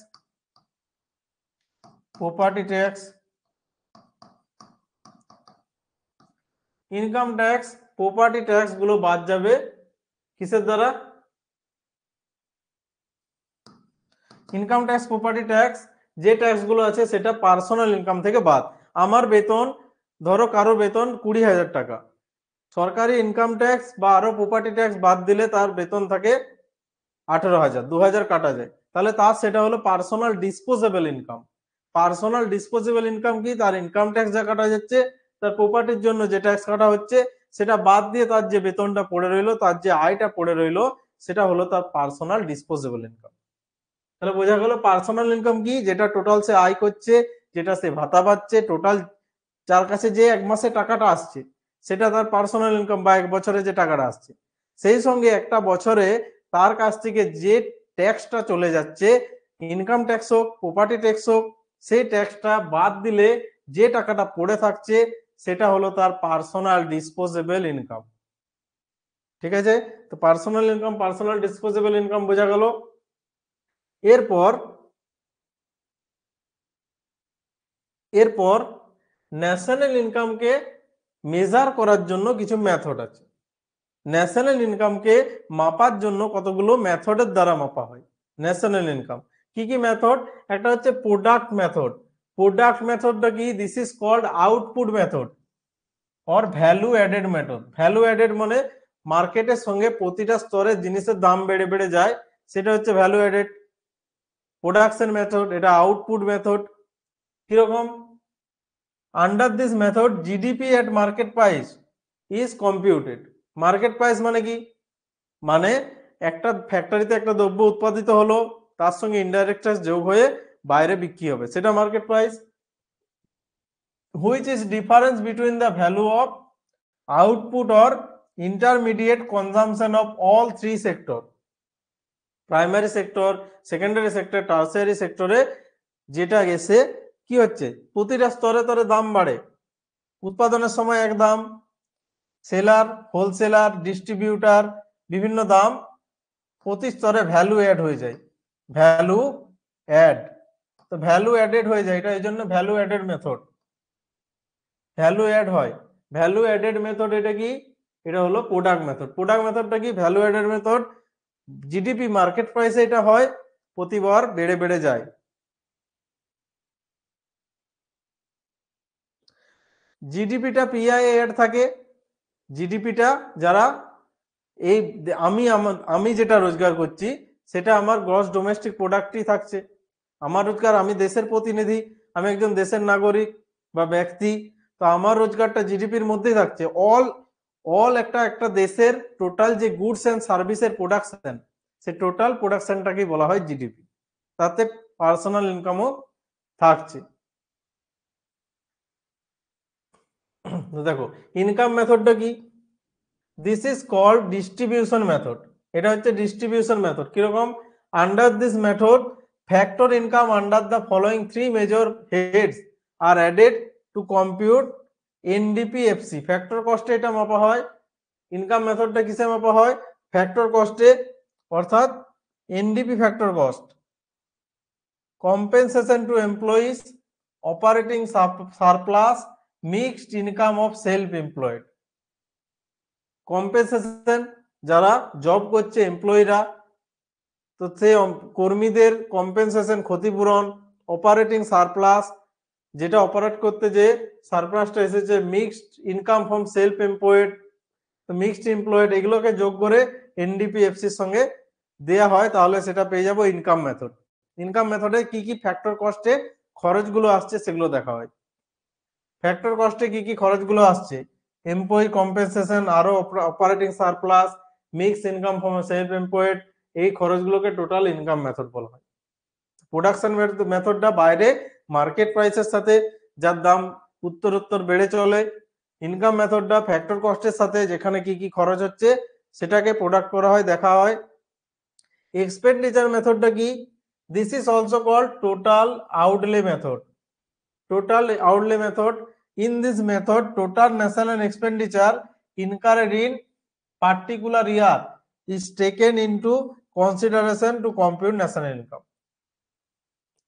S1: income tax, property tax গুলো বাদ যাবে কিসের দ্বারা? ইনকাম ট্যাক্স, প্রপার্টি ট্যাক্স, যে ট্যাক্স গুলো আছে সেটা পার্সোনাল ইনকাম থেকে বাদ। আমার বেতন, ধরো কারো বেতন 20,000 টাকা, সরকারি ইনকাম ট্যাক্স বা আরো প্রপার্টি ট্যাক্স বাদ দিলে তার বেতন থাকে 18,000, 2,000 কাটা যায়, তাহলে তার সেটা হলো personal disposable income. Personal disposable income কি? তার ইনকাম ট্যাক্স যা কাটা যাচ্ছে, তার প্রপার্টির জন্য যে ট্যাক্স কাটা হচ্ছে, সেটা বাদ দিয়ে তার যে বেতনটা পড়ে রইলো, তার যে আয়টা পড়ে রইলো, সেটা হলো তার পার্সোনাল ডিসপোজেবল ইনকাম। তাহলে বোঝা গেল পার্সোনাল ইনকাম কি? যেটা টোটাল সে আয় করছে, যেটা সে ভাতা পাচ্ছে, টোটাল যার কাছে যে এক মাসে টাকাটা আসছে, সেটা তার পার্সোনাল ইনকাম, বা এক বছরে যে টাকাটা আসছে। সেই সঙ্গে একটা বছরে তার কাছ থেকে যে ট্যাক্সটা চলে যাচ্ছে, ইনকাম ট্যাক্স হোক, প্রপার্টি ট্যাক্স হোক, সেই ট্যাক্সটা বাদ দিলে যে টাকাটা পড়ে থাকছে, সেটা হলো তার পার্সোনাল ডিসপোজেবল ইনকাম। ঠিক আছে? তো personal income, personal disposable income বোঝা গেল। এরপর ন্যাশনাল ইনকামকে মেজার করার জন্য কিছু মেথড আছে। ন্যাশনাল ইনকামকে মাপার জন্য কতগুলো মেথডের দ্বারা মাপা হয় ন্যাশনাল ইনকাম। কি কি মেথড? একটা হচ্ছে প্রোডাক্ট মেথড। প্রোডাক্ট মেথডটা কি? This is called output method or value added method. Value added মানে মার্কেটের সঙ্গে প্রতিটা স্তরে জিনিসের দাম বেড়ে বেড়ে যায়, সেটা হচ্ছে ভ্যালু অ্যাডেড। প্রোডাকশন মেথড, এটা আউটপুট মেথড। কিরকম? Under this method GDP at market price is computed. Market price মানে কি? মানে একটা ফ্যাক্টরিতে একটা দ্রব্য উৎপাদিত হলো, তার সঙ্গে ইনডাইরেক্ট ট্যাক্স যোগ হয়ে বাইরে বিক্রি হবে, সেটা market price. Which is difference between the value of output or intermediate consumption of all three sector, primary sector, secondary sector, tertiary সেক্টরে যেটা গেছে কি হচ্ছে, প্রতিটা স্তরে স্তরে দাম বাড়ে। উৎপাদনের সময় এক দাম, সেলার, হোলসেলার, ডিস্ট্রিবিউটার, বিভিন্ন দাম, প্রতি স্তরে ভ্যালু অ্যাড হয়ে যায়। ভ্যালু অ্যাড, তো ভ্যালু অ্যাডেড হয়ে যায়, এটা এই জন্য value added method. Value add হয়, ভ্যালু অ্যাডেড মেথড। এটা কি? এটা হলো প্রোডাক্ট মেথড। প্রোডাক্ট মেথডটা কি? Value added method. GDP market প্রাইসে এটা হয়, প্রতিবার বেড়ে বেড়ে যায়। জিডিপিটা পিআই এড থাকে। জিডিপিটা যারা এই আমি যেটা রোজগার করছি, সেটা আমার গ্রস ডোমেস্টিক প্রোডাক্টই থাকছে। আমার রোজগার, আমি দেশের প্রতিনিধি, আমি একজন দেশের নাগরিক বা ব্যক্তি, তো আমার রোজগারটা জিডিপির মধ্যেই থাকছে। অল অল একটা একটা দেশের টোটাল যে গুডস এন্ড সার্ভিসের প্রোডাকশন, সে টোটাল প্রোডাকশনটাকেই বলা হয় জিডিপি। তাতে পার্সোনাল ইনকামও থাকছে। তো দেখো ইনকাম মেথডটা কি? This is called distribution method. এটা হচ্ছে ডিস্ট্রিবিউশন মেথড। কিরকম? Under this method factor income under the following three major heads are added to compute NDPFC. Factor কস্টে এটা মাপা হয়। ইনকাম মেথডটা কিসে মাপা হয়? ফ্যাক্টর কস্টে, অর্থাৎ NDP factor cost, compensation two employees, operating surplus, mixed income of self employed. Compensation, যারা job করছে এমপ্লয়িরা, তো সেই কর্মীদের কম্পেনসেশন, ক্ষতিপূরণ। অপারেটিং সারপ্লাস, যেটা অপারেট করতে যে সারপ্লাসটা এসেছে। Mixed income from self employed, তো মিক্সড এমপ্লয়েড, এগুলোকে যোগ করে এনডিপিএফসির সঙ্গে দেয়া হয়, তাহলে সেটা পেয়ে যাবো ইনকাম মেথড। ইনকাম মেথডে কি কি ফ্যাক্টর কস্টে খরচগুলো আসছে সেগুলো দেখা হয়। ফ্যাক্টর কস্টে কি কি খরচগুলো আসছে? এমপ্লয়ি কম্পেনসেশন, আরো operating surplus, mix income from self employed, এই খরচগুলোকে টোটাল ইনকাম মেথড বলা হয়। প্রোডাকশন মেথডটা বাইরে মার্কেট প্রাইসের সাথে যার দাম উত্তরোত্তর বেড়ে চলে। ইনকাম মেথডটা ফ্যাক্টর কস্টের সাথে যেখানে কি কি খরচ হচ্ছে সেটাকে প্রোডাক্ট করা হয়, দেখা হয়। এক্সপেন্ডিচার মেথডটা কি? This is also called total outlay method. total outlay method. In this method, total national expenditure incurred in particular year is taken into consideration to compute national income.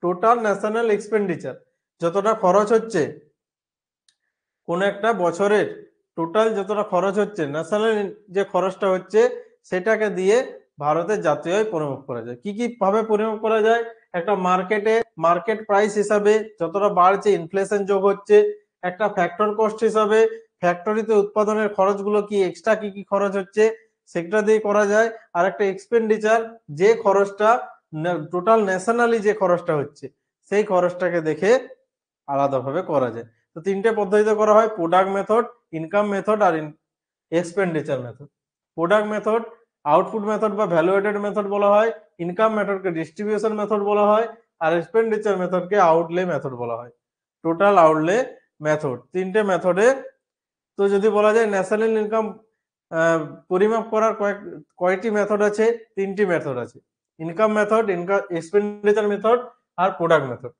S1: Total national expenditure যতটা খরচ হচ্ছে কোন একটা বছরের total যতটা খরচ হচ্ছে national যে খরচটা হচ্ছে সেটাকে দিয়ে ভারতের জাতীয় আয় পরিমাপ করা যায়। কি কি ভাবে পরিমাপ করা যায়? একটা মার্কেট প্রাইস হিসাবে যতটা বাড়ছে ইনফ্লেশন যোগ হচ্ছে, একটা ফ্যাক্টর কস্ট হিসাবে ফ্যাক্টরিতে উৎপাদনের খরচগুলো কি এক্সট্রা কি কি খরচ হচ্ছে সেটা দিয়ে করা যায়, আর একটা এক্সপেন্ডিচার যে খরচটা টোটাল ন্যাশনালি যে খরচটা হচ্ছে সেই খরচটাকে দেখে আলাদাভাবে করা যায়। তো তিনটে পদ্ধতিতে করা হয়, প্রোডাক্ট মেথড, ইনকাম মেথড আর expenditure method. Product method output method বা ভ্যালুয়েটেড মেথড বলা হয়, ইনকাম মেথডকে ডিস্ট্রিবিউশন মেথড বলা হয়, আর এক্সপেন্ডিচার মেথডকে আউটলে মেথড বলা হয়। টোটাল আউটলে মেথড তিনটে মেথডে। তো যদি বলা যায় ন্যাশনাল ইনকাম পরিমাপ করার কয়টি মেথড আছে? তিনটি মেথড আছে, ইনকাম মেথড, এক্সপেন্ডিচার মেথড আর প্রোডাক্ট মেথড।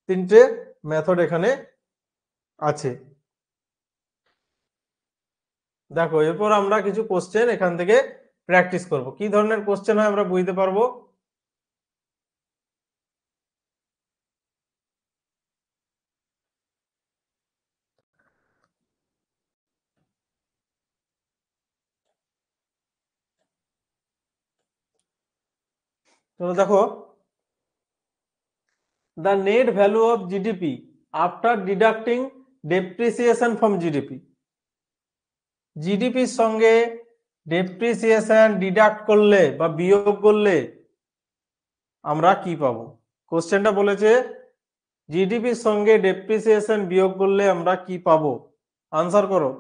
S1: তিনটে মেথড এখানে আছে। দেখো এরপর আমরা কিছু কোশ্চেন এখান থেকে প্র্যাকটিস করব, কি ধরনের কোশ্চেন হয় আমরা বুঝতে পারবো। তো দেখো, the net value of GDP after deducting depreciation from GDP. জিডিপির সঙ্গে ডেপ্রিসিয়েশন ডিডাক্ট করলে বা বিয়োগ করলে আমরা কি পাবো? কোশ্চেনটা বলেছে জিডিপির সঙ্গে ডেপ্রিসিয়েশন বিয়োগ করলে আমরা কি পাবো। আনসার করো,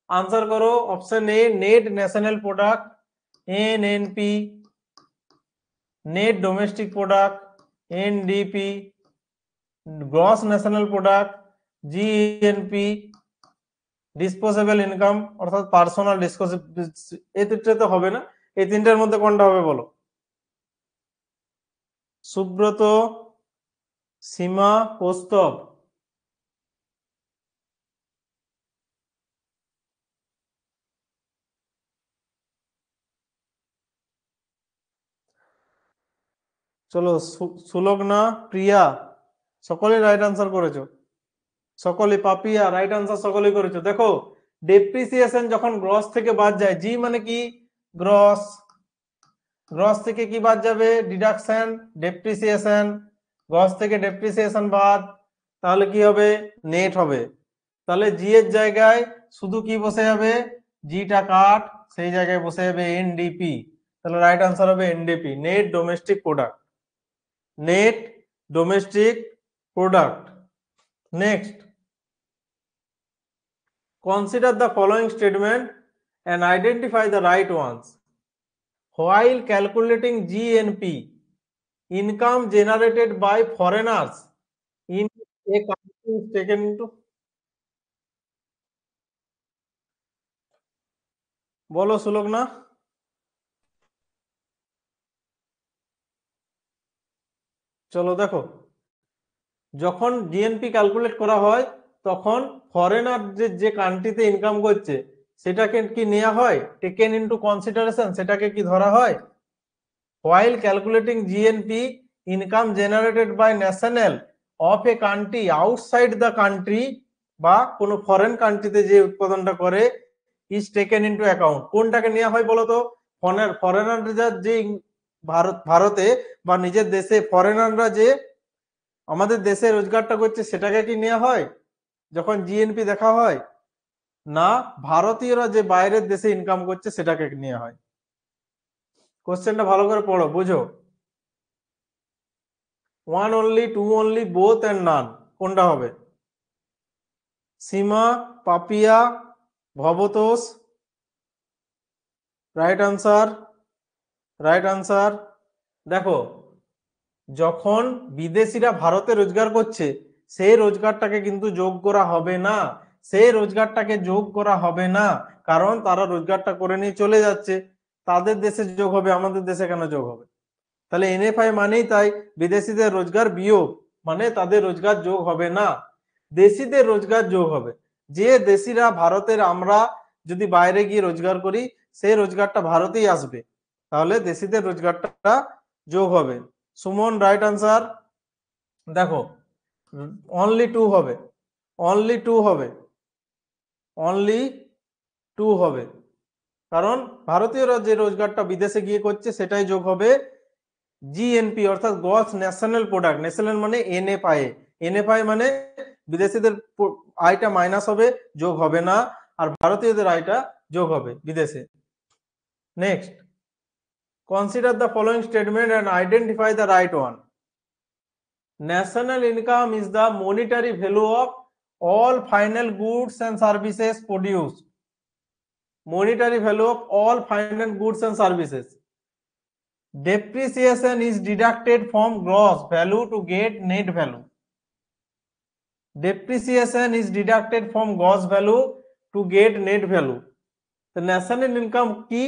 S1: আনসার করো। Option A net national product, NNP, net domestic product, NDP, gross national product, GNP, disposable income অর্থাৎ পার্সোনাল এই তিনটে তো হবে না, এই তিনটার মধ্যে কোনটা হবে বলো? সুব্রত, সীমা, কৌস্তব। চলো, সুলগ্না, প্রিয়া, সকলেই রাইট আনসার করেছো। সকলে, পাপিয়া রাইট আনসার সকলেই করেছো। দেখো ডেপ্রিসিয়েশন যখন গ্রস থেকে বাদ যায়, জি মানে কি গ্রস, গ্রস থেকে কি বাদ যাবে? ডিডাকশন, ডেপ্রিসিয়েশন, গ্রস থেকে ডেপ্রিসিয়েশন বাদ, তাহলে কি হবে? নেট হবে। তাহলে জি এর জায়গায় শুধু কি বসে যাবে? জিটা কাট, সেই জায়গায় বসে যাবে এনডিপি। তাহলে রাইট আনসার হবে NDP, net domestic product, net domestic product. Next, consider the following statement and identify the right ones. While calculating GNP, income generated by foreigners in a country is taken into, বলো সুলগ্না। চলো দেখো, যখন GNP calculate করা হয় তখন foreigner যে কান্ট্রিতে income করছে সেটাকে কি নেওয়া হয়? টেকেন ইনটু কনসিডারেশন, সেটাকে কি ধরা হয়? while calculating GNP, income generated by national of a country outside the country বা কোনো ফরেন কান্ট্রিতে যে উৎপাদনটা করে is taken into account। কোনটাকে নেওয়া হয় বলো তো? ফরেনাররা যে ভারতে বা নিজের দেশে ফরেনাররা যে আমাদের দেশে রোজগারটা করছে সেটাকে কি নেওয়া হয় যখন জিএনপি দেখা হয়? না, ভারতীয়রা যে বাইরের দেশে ইনকাম করছে সেটাকে নেওয়া হয়। কোশ্চেনটা ভালো করে পড়ো, বুঝো। One only, two only, both and none, কোনটা হবে? Seema, Papiya, Bhabatosh, right answer, right answer. দেখো, যখন বিদেশিরা ভারতে রোজগার করছে সেই রোজগারটাকে কিন্তু যোগ করা হবে না, সেই রোজগারটাকে যোগ করা হবে না, কারণ তারা রোজগারটা করে নিয়ে চলে যাচ্ছে, তাদের দেশে যোগ হবে, আমাদের দেশে কেন যোগ হবে? তাহলে এনএফআই মানেই তাই বিদেশিদের রোজগার বিয়োগ মানে তাদের রোজগার যোগ হবে না, দেশিদের রোজগার যোগ হবে। যে দেশিরা ভারতের, আমরা যদি বাইরে গিয়ে রোজগার করি সেই রোজগারটা ভারতেই আসবে, তাহলে দেশিদের রোজগারটা যোগ হবে। Suman right answer. দেখো অনলি টু হবে, অনলি টু হবে, অনলি টু হবে, কারণ ভারতীয়রা যে রোজগারটা বিদেশে গিয়ে করছে সেটাই যোগ হবে। জিএনপি অর্থাৎ গ্রস ন্যাশনাল প্রোডাক্ট, ন্যাশনাল মানে এনএফআই, এনএফআই মানে বিদেশিদের আয়টা মাইনাস হবে, যোগ হবে না, আর ভারতীয়দের আয়টা যোগ হবে বিদেশে। Next, consider the following statement and identify the right one. National income is the monetary value of all final goods and services produced. Monetary value of all final goods and services. Depreciation is deducted from gross value to get net value. Depreciation is deducted from gross value to get net value. The national income key,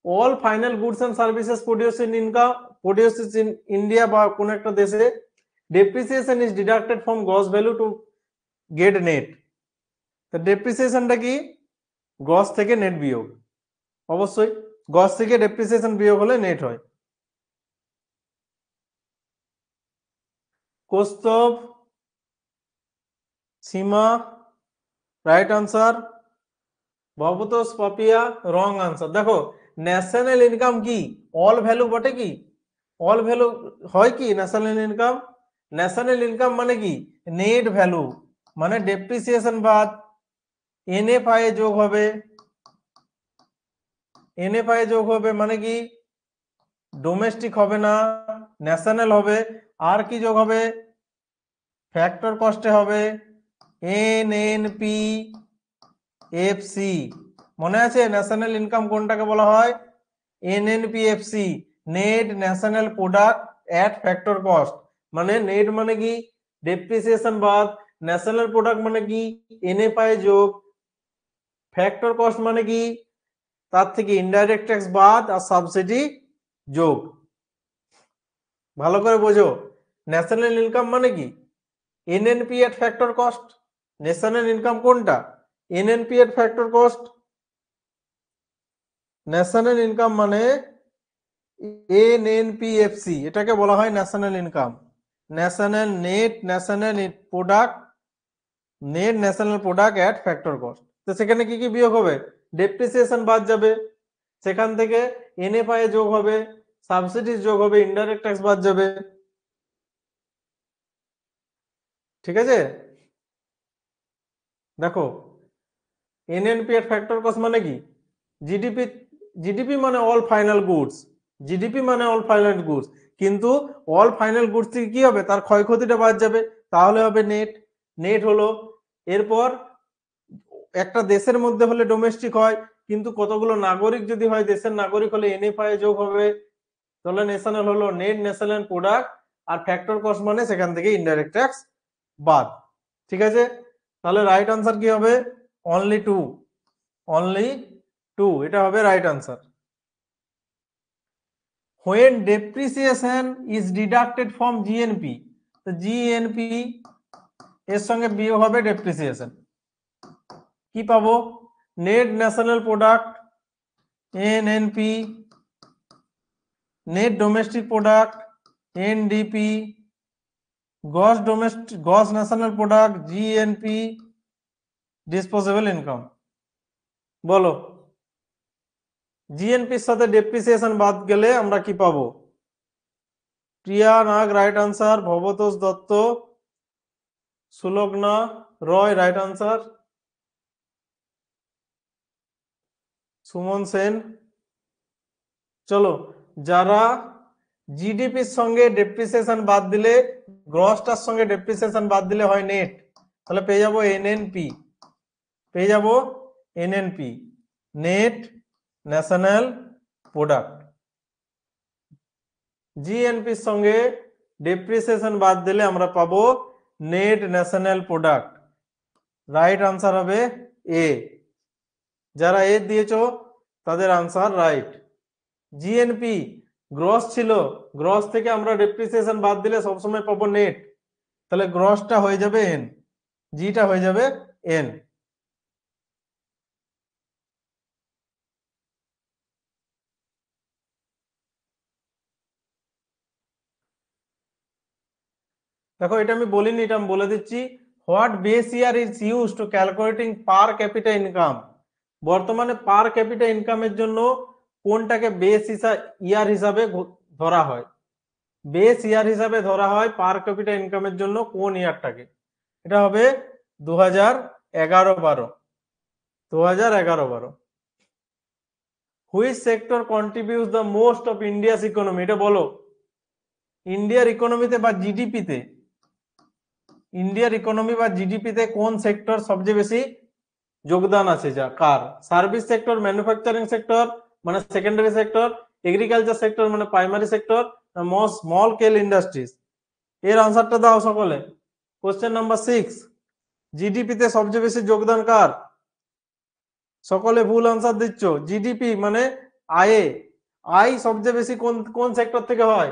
S1: all final goods and services produced in income produced in India বা কোন একটা দেশে, depreciation is deducted from gross value to get net. তো ডেপ্রিসিয়েশনটা কি? Gross থেকে net বিয়োগ, অবশ্যই gross থেকে ডেপ্রিসিয়েশন বিয়োগ হলে নেট হয়। Kaustav, Seema right answer, Bhabatosh Papiya wrong answer. দেখো ন্যাশনাল ইনকাম কি? অল ভ্যালু বটে কি? অল ভ্যালু হয় কি ন্যাশনাল ইনকাম? ন্যাশনাল ইনকাম মানে কি? নেট ভ্যালু মানে ডেপ্রিসিয়েশন বাদ এনএফআই যোগ হবে, এনএফআই যোগ হবে মানে কি ডোমেস্টিক হবে না, ন্যাশনাল হবে। আর কি যোগ হবে? ফ্যাক্টর কস্টে হবে এনএনপি এফসি। মনে আছে ন্যাশনাল ইনকাম কোনটাকে বলা হয়? NNPFC, net national product at factor cost. মানে নেট মানে কি ডেপ্রিসিয়েশন বাদ, ন্যাশনাল প্রোডাক্ট মানে কি এনএফআই যোগ, ফ্যাক্টর কস্ট মানে কি তার থেকে ইনডাইরেক্ট ট্যাক্স বাদ আর সাবসিডি যোগ। ভালো করে বোঝো, ন্যাশনাল ইনকাম মানে কি NNP at factor cost. National income কোনটা? NNP at factor cost. National income মানে এনএনপিএফসি, এটাকে বলা হয় national income. National net national product, net national product at factor cost. তো সেখানে কি কি বিয়োগ হবে? ডেপ্রিসিয়েশন বাদ যাবে, সেখান থেকে এনএফআই যোগ হবে, সাবসিডিজ যোগ হবে, ইনডাইরেক্ট ট্যাক্স বাদ যাবে। ঠিক আছে, দেখো এনএনপি এর ফ্যাক্টর কস্ট মানে কি জিডিপি, জিডিপি মানে অল ফাইনাল গুডস, জিডিপি মানে অল ফাইনাল গুডস, কিন্তু অল ফাইনাল গুডস থেকে কি হবে? তার ক্ষয়ক্ষতিটা বাদ যাবে, তাহলে হবে নেট। নেট হলো, এরপর একটা দেশের মধ্যে হলে ডোমেস্টিক হয়, কিন্তু কতগুলো নাগরিক যদি হয় দেশের নাগরিক হলে এনএফআই যোগ হবে, তাহলে ন্যাশনাল হলো নেট ন্যাশনাল প্রোডাক্ট, আর ফ্যাক্টর কস্ট মানে সেখান থেকে ইনডাইরেক্ট ট্যাক্স বাদ। ঠিক আছে, তাহলে রাইট আনসার কি হবে? অনলি টু, অনলি টু, এটা হবে right answer. when depreciation is deducted from GNP, তো জিএনপি এর সঙ্গে বিয়োগ হবে ডেপ্রিসিয়েশন, কি পাবো? Net national product NNP, net domestic product NDP, gross domestic gross national product GNP, disposable income. বলো জিএনপির সাথে ডেপ্রিসিয়েশন বাদ গেলে আমরা কি পাবো? প্রিয়া নাগ রাইট আনসার, ভবতোষ দত্ত, সুলগ্না রয় রাইট আনসার, সুমন সেন। চলো, যারা জিডিপির সঙ্গে ডেপ্রিসিয়েশন বাদ দিলে, গ্রসটার সঙ্গে ডেপ্রিসিয়েশন বাদ দিলে হয় নেট, তাহলে পেয়ে যাবো এনএনপি, পেয়ে যাবো এনএনপি, নেট ন্যাশনাল প্রোডাক্ট। জিএনপির সঙ্গে ডেপ্রিসিয়েশন বাদ দিলে আমরা পাবো net national product. Right answer হবে এ। যারা এ দিয়েছো তাদের আনসার রাইট। জিএনপি গ্রস ছিল, গ্রস থেকে আমরা ডেপ্রিসিয়েশন বাদ দিলে সবসময় পাবো নেট, তাহলে গ্রসটা হয়ে যাবে এন, জিটা হয়ে যাবে এন। দেখো এটা আমি বলিনি, এটা আমি বলে দিচ্ছি। What base year is use to calculating per capita income. বর্তমানে পার ক্যাপিটা ইনকামের জন্য কোনটাকে বেস ইয়ার হিসাবে ধরা হয়? বেস ইয়ার হিসাবে ধরা হয় পার ক্যাপিটা ইনকামের জন্য কোন ইয়ারটাকে? এটা হবে 2011-12। 2011-12। Which sector contributes the most of India's economy? এটা বলো। ইন্ডিয়ার ইকোনমিতে বা জিডিপিতে, ইন্ডিয়ার ইকোনমি বা জিডিপিতে কোন সেক্টর সবচেয়ে বেশি যোগদান আছে? যা কার? সার্ভিস সেক্টর, ম্যানুফ্যাকচারিং সেক্টর মানে সেকেন্ডারি সেক্টর, এগ্রিকালচার সেক্টর মানে primary sector, small scale industries? এর আনসারটা দাও সকলে। কোশ্চেন নাম্বার 6, জিডিপিতে সবচেয়ে বেশি যোগদান কার? সকলে ভুল আনসার দিচ্ছ। জিডিপি মানে আয়ে, আয় সবচেয়ে বেশি কোন কোন সেক্টর থেকে হয়?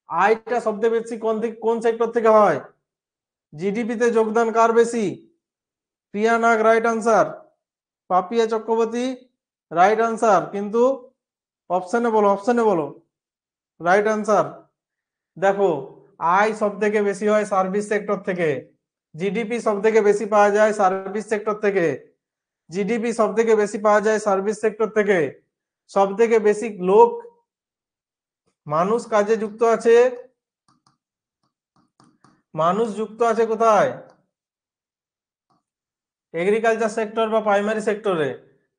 S1: আয়টা সবচেয়ে বেশি কোন সেক্টর থেকে হয়? জিডিপিতে যোগদান কার বেশি? Priya Nag right answer, Papiya Chakraborty right answer, কিন্তু অপশনে বলো, অপশনে বলো রাইট আনসার। দেখো, আয় সব থেকে বেশি হয় সার্ভিস সেক্টর থেকে, জিডিপি সব থেকে বেশি পাওয়া যায় সার্ভিস সেক্টর থেকে, জিডিপি সব থেকে বেশি পাওয়া যায় সার্ভিস সেক্টর থেকে। সব থেকে বেশি লোক, মানুষ কাজে যুক্ত আছে, মানুষ যুক্ত আছে কোথায়? এগ্রিকালচার সেক্টর বা প্রাইমারি সেক্টরে।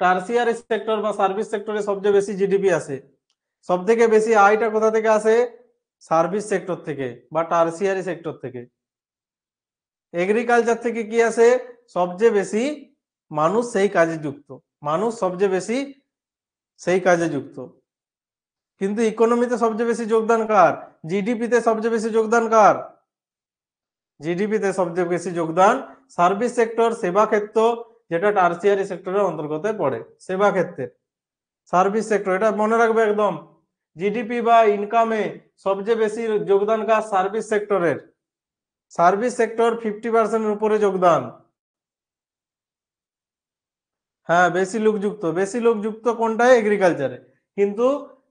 S1: টার্সিয়ারি সেক্টর বা সার্ভিস সেক্টরে সবচেয়ে বেশি জিডিপি আসে। সব থেকে বেশি আয়টা কোথা থেকে আসে? সার্ভিস সেক্টর থেকে বা টার্সিয়ারি সেক্টর থেকে। এগ্রিকালচার থেকে কি আসে? সবচেয়ে বেশি মানুষ সেই কাজে যুক্ত, মানুষ সবচেয়ে বেশি সেই কাজে যুক্ত। কিন্তু ইকোনমিতে সবচেয়ে বেশি যোগদান কার? জিডিপিতে সবচেয়ে বেশি যোগদান কার? জিডিপিতে সবচেয়ে বেশি যোগদান সার্ভিস সেক্টর, সেবা ক্ষেত্র, যেটা টার্সিয়ারি সেক্টরের অন্তর্গত পড়ে, সেবা ক্ষেত্রের সার্ভিস সেক্টর। এটা মনে রাখবে একদম। জিডিপি বা ইনকামে সবচেয়ে বেশি যোগদান কার? সার্ভিস সেক্টরের। সার্ভিস সেক্টর 50% উপরে যোগদান। হ্যাঁ, বেশি লোক যুক্ত, বেশি লোক যুক্ত কোনটায়? এগ্রিকালচারে। কিন্তু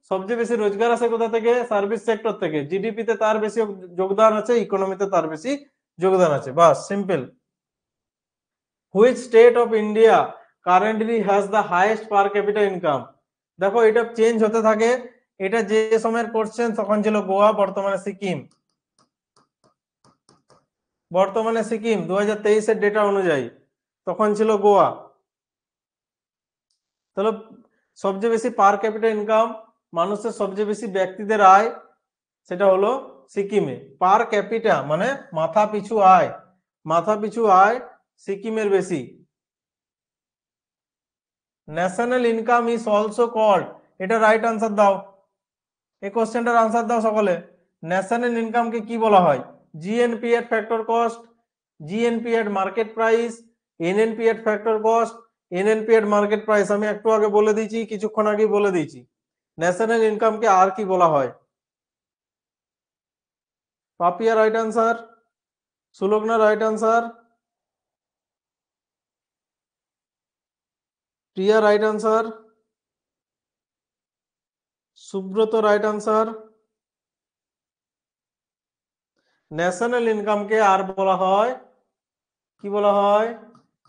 S1: সবচেয়ে বেশি রোজগার আসে কোথা থেকে? সার্ভিস সেক্টর থেকে। জিডিপিতে তার বেশি যোগদান আছে, ইকোনমিতে তার বেশি যোগদান আছে। বাস, simple. Which state of India currently has the highest per capita income? দেখো এটা চেঞ্জ হতে থাকে। এটা যে সময়ের কোশ্চেন তখন ছিল গোয়া, বর্তমানে সিকিম। বর্তমানে সিকিম 2023-এর ডেটা অনুযায়ী, তখন ছিল গোয়া। তাহলে সবচেয়ে বেশি পার ক্যাপিটা ইনকাম, মানুষের সবচেয়ে বেশি ব্যক্তিদের আয়, সেটা হলো সিকিমে। পার ক্যাপিটা মানে মাথা পিছু আয়, মাথা পিছু আয় সিকিমের বেশি। National income is also called, এটা রাইট আনসার দাও। এই কোশ্চেনটার আনসার দাও সকলে। ন্যাশনাল ইনকামকে কি বলা হয়? GNP at factor cost, GNP at market price, NNP at factor cost, NNP at market price. আমি একটু আগে বলে দিয়েছি, কিছুক্ষণ আগে বলে দিয়েছি। ন্যাশনাল ইনকামকে আর কি বলা হয়? Papiya right answer, Sulagna right answer, Priya right answer, Subrata right answer. National ইনকামকে আর বলা হয়, কি বলা হয়?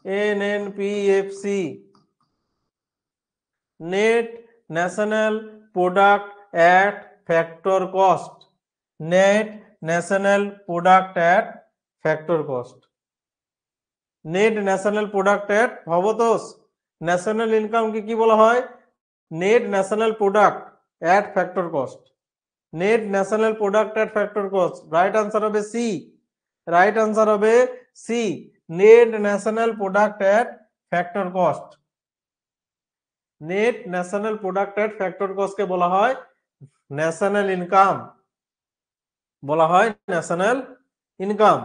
S1: NNPFC, net national product at factor cost. Net national product at factor cost. Net national product at Bhabatosh. National ইনকামকে কি বলা হয়? Net national product at factor cost. Net national product at factor cost. Right answer হবে C, right answer হবে C, net national product at factor cost. Net national product at factor কস্টকে বলা হয় national income, বলা হয় national income.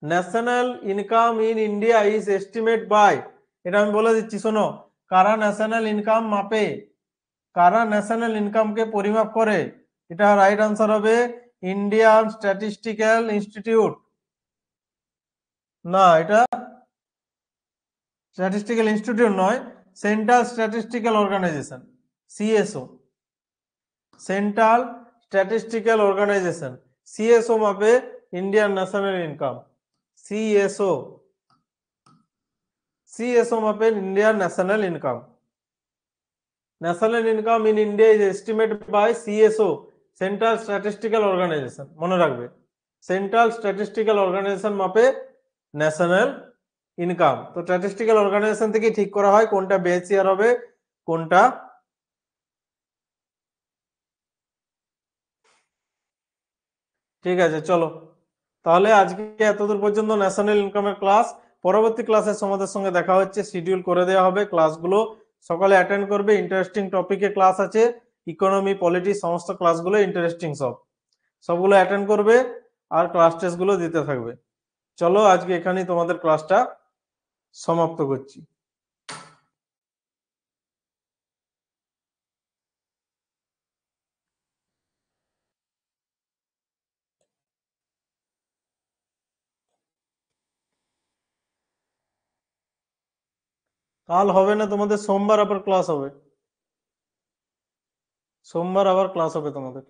S1: National income in India is estimate by, এটা আমি বলে দিচ্ছি শোনো। কারা ন্যাশনাল ইনকাম মাপে, কারা ন্যাশনাল ইনকামকে পরিমাপ করে? এটা রাইট আনসার হবে ইন্ডিয়ান স্ট্যাটিস্টিক্যাল ইনস্টিটিউট, না এটা স্ট্যাটিস্টিক্যাল ইনস্টিটিউট নয়, central statistical organisation, CSO. Central statistical organisation, CSO মাপে Indian national income. CSO, CSO মাপে Indian national income. National income in India is estimated by CSO, central statistical organisation. মনে রাখবে, central statistical organisation মাপে national income. তো statistical organisation থেকে ঠিক করা হয় কোনটা বেসিয়ার হবে, কোনটা। ঠিক আছে, চলো তাহলে আজকে এতদূর পর্যন্ত ন্যাশনাল ইনকামের ক্লাস। পরবর্তী ক্লাসে তোমাদের সঙ্গে দেখা হচ্ছে, শিডিউল করে দেওয়া হবে, ক্লাসগুলো সকালে অ্যাটেন্ড করবে। ইন্টারেস্টিং টপিকে ক্লাস আছে, ইকোনমি, পলিটিক্স, সমস্ত ক্লাসগুলো ইন্টারেস্টিং, সবগুলো অ্যাটেন্ড করবে আর ক্লাস টেস্ট গুলো দিতে থাকবে। চলো আজকে এখানেই তোমাদের ক্লাসটা সমাপ্ত করছি। কাল হবে না তোমাদের, সোমবার আবার ক্লাস হবে, সোমবার আবার ক্লাস হবে তোমাদের।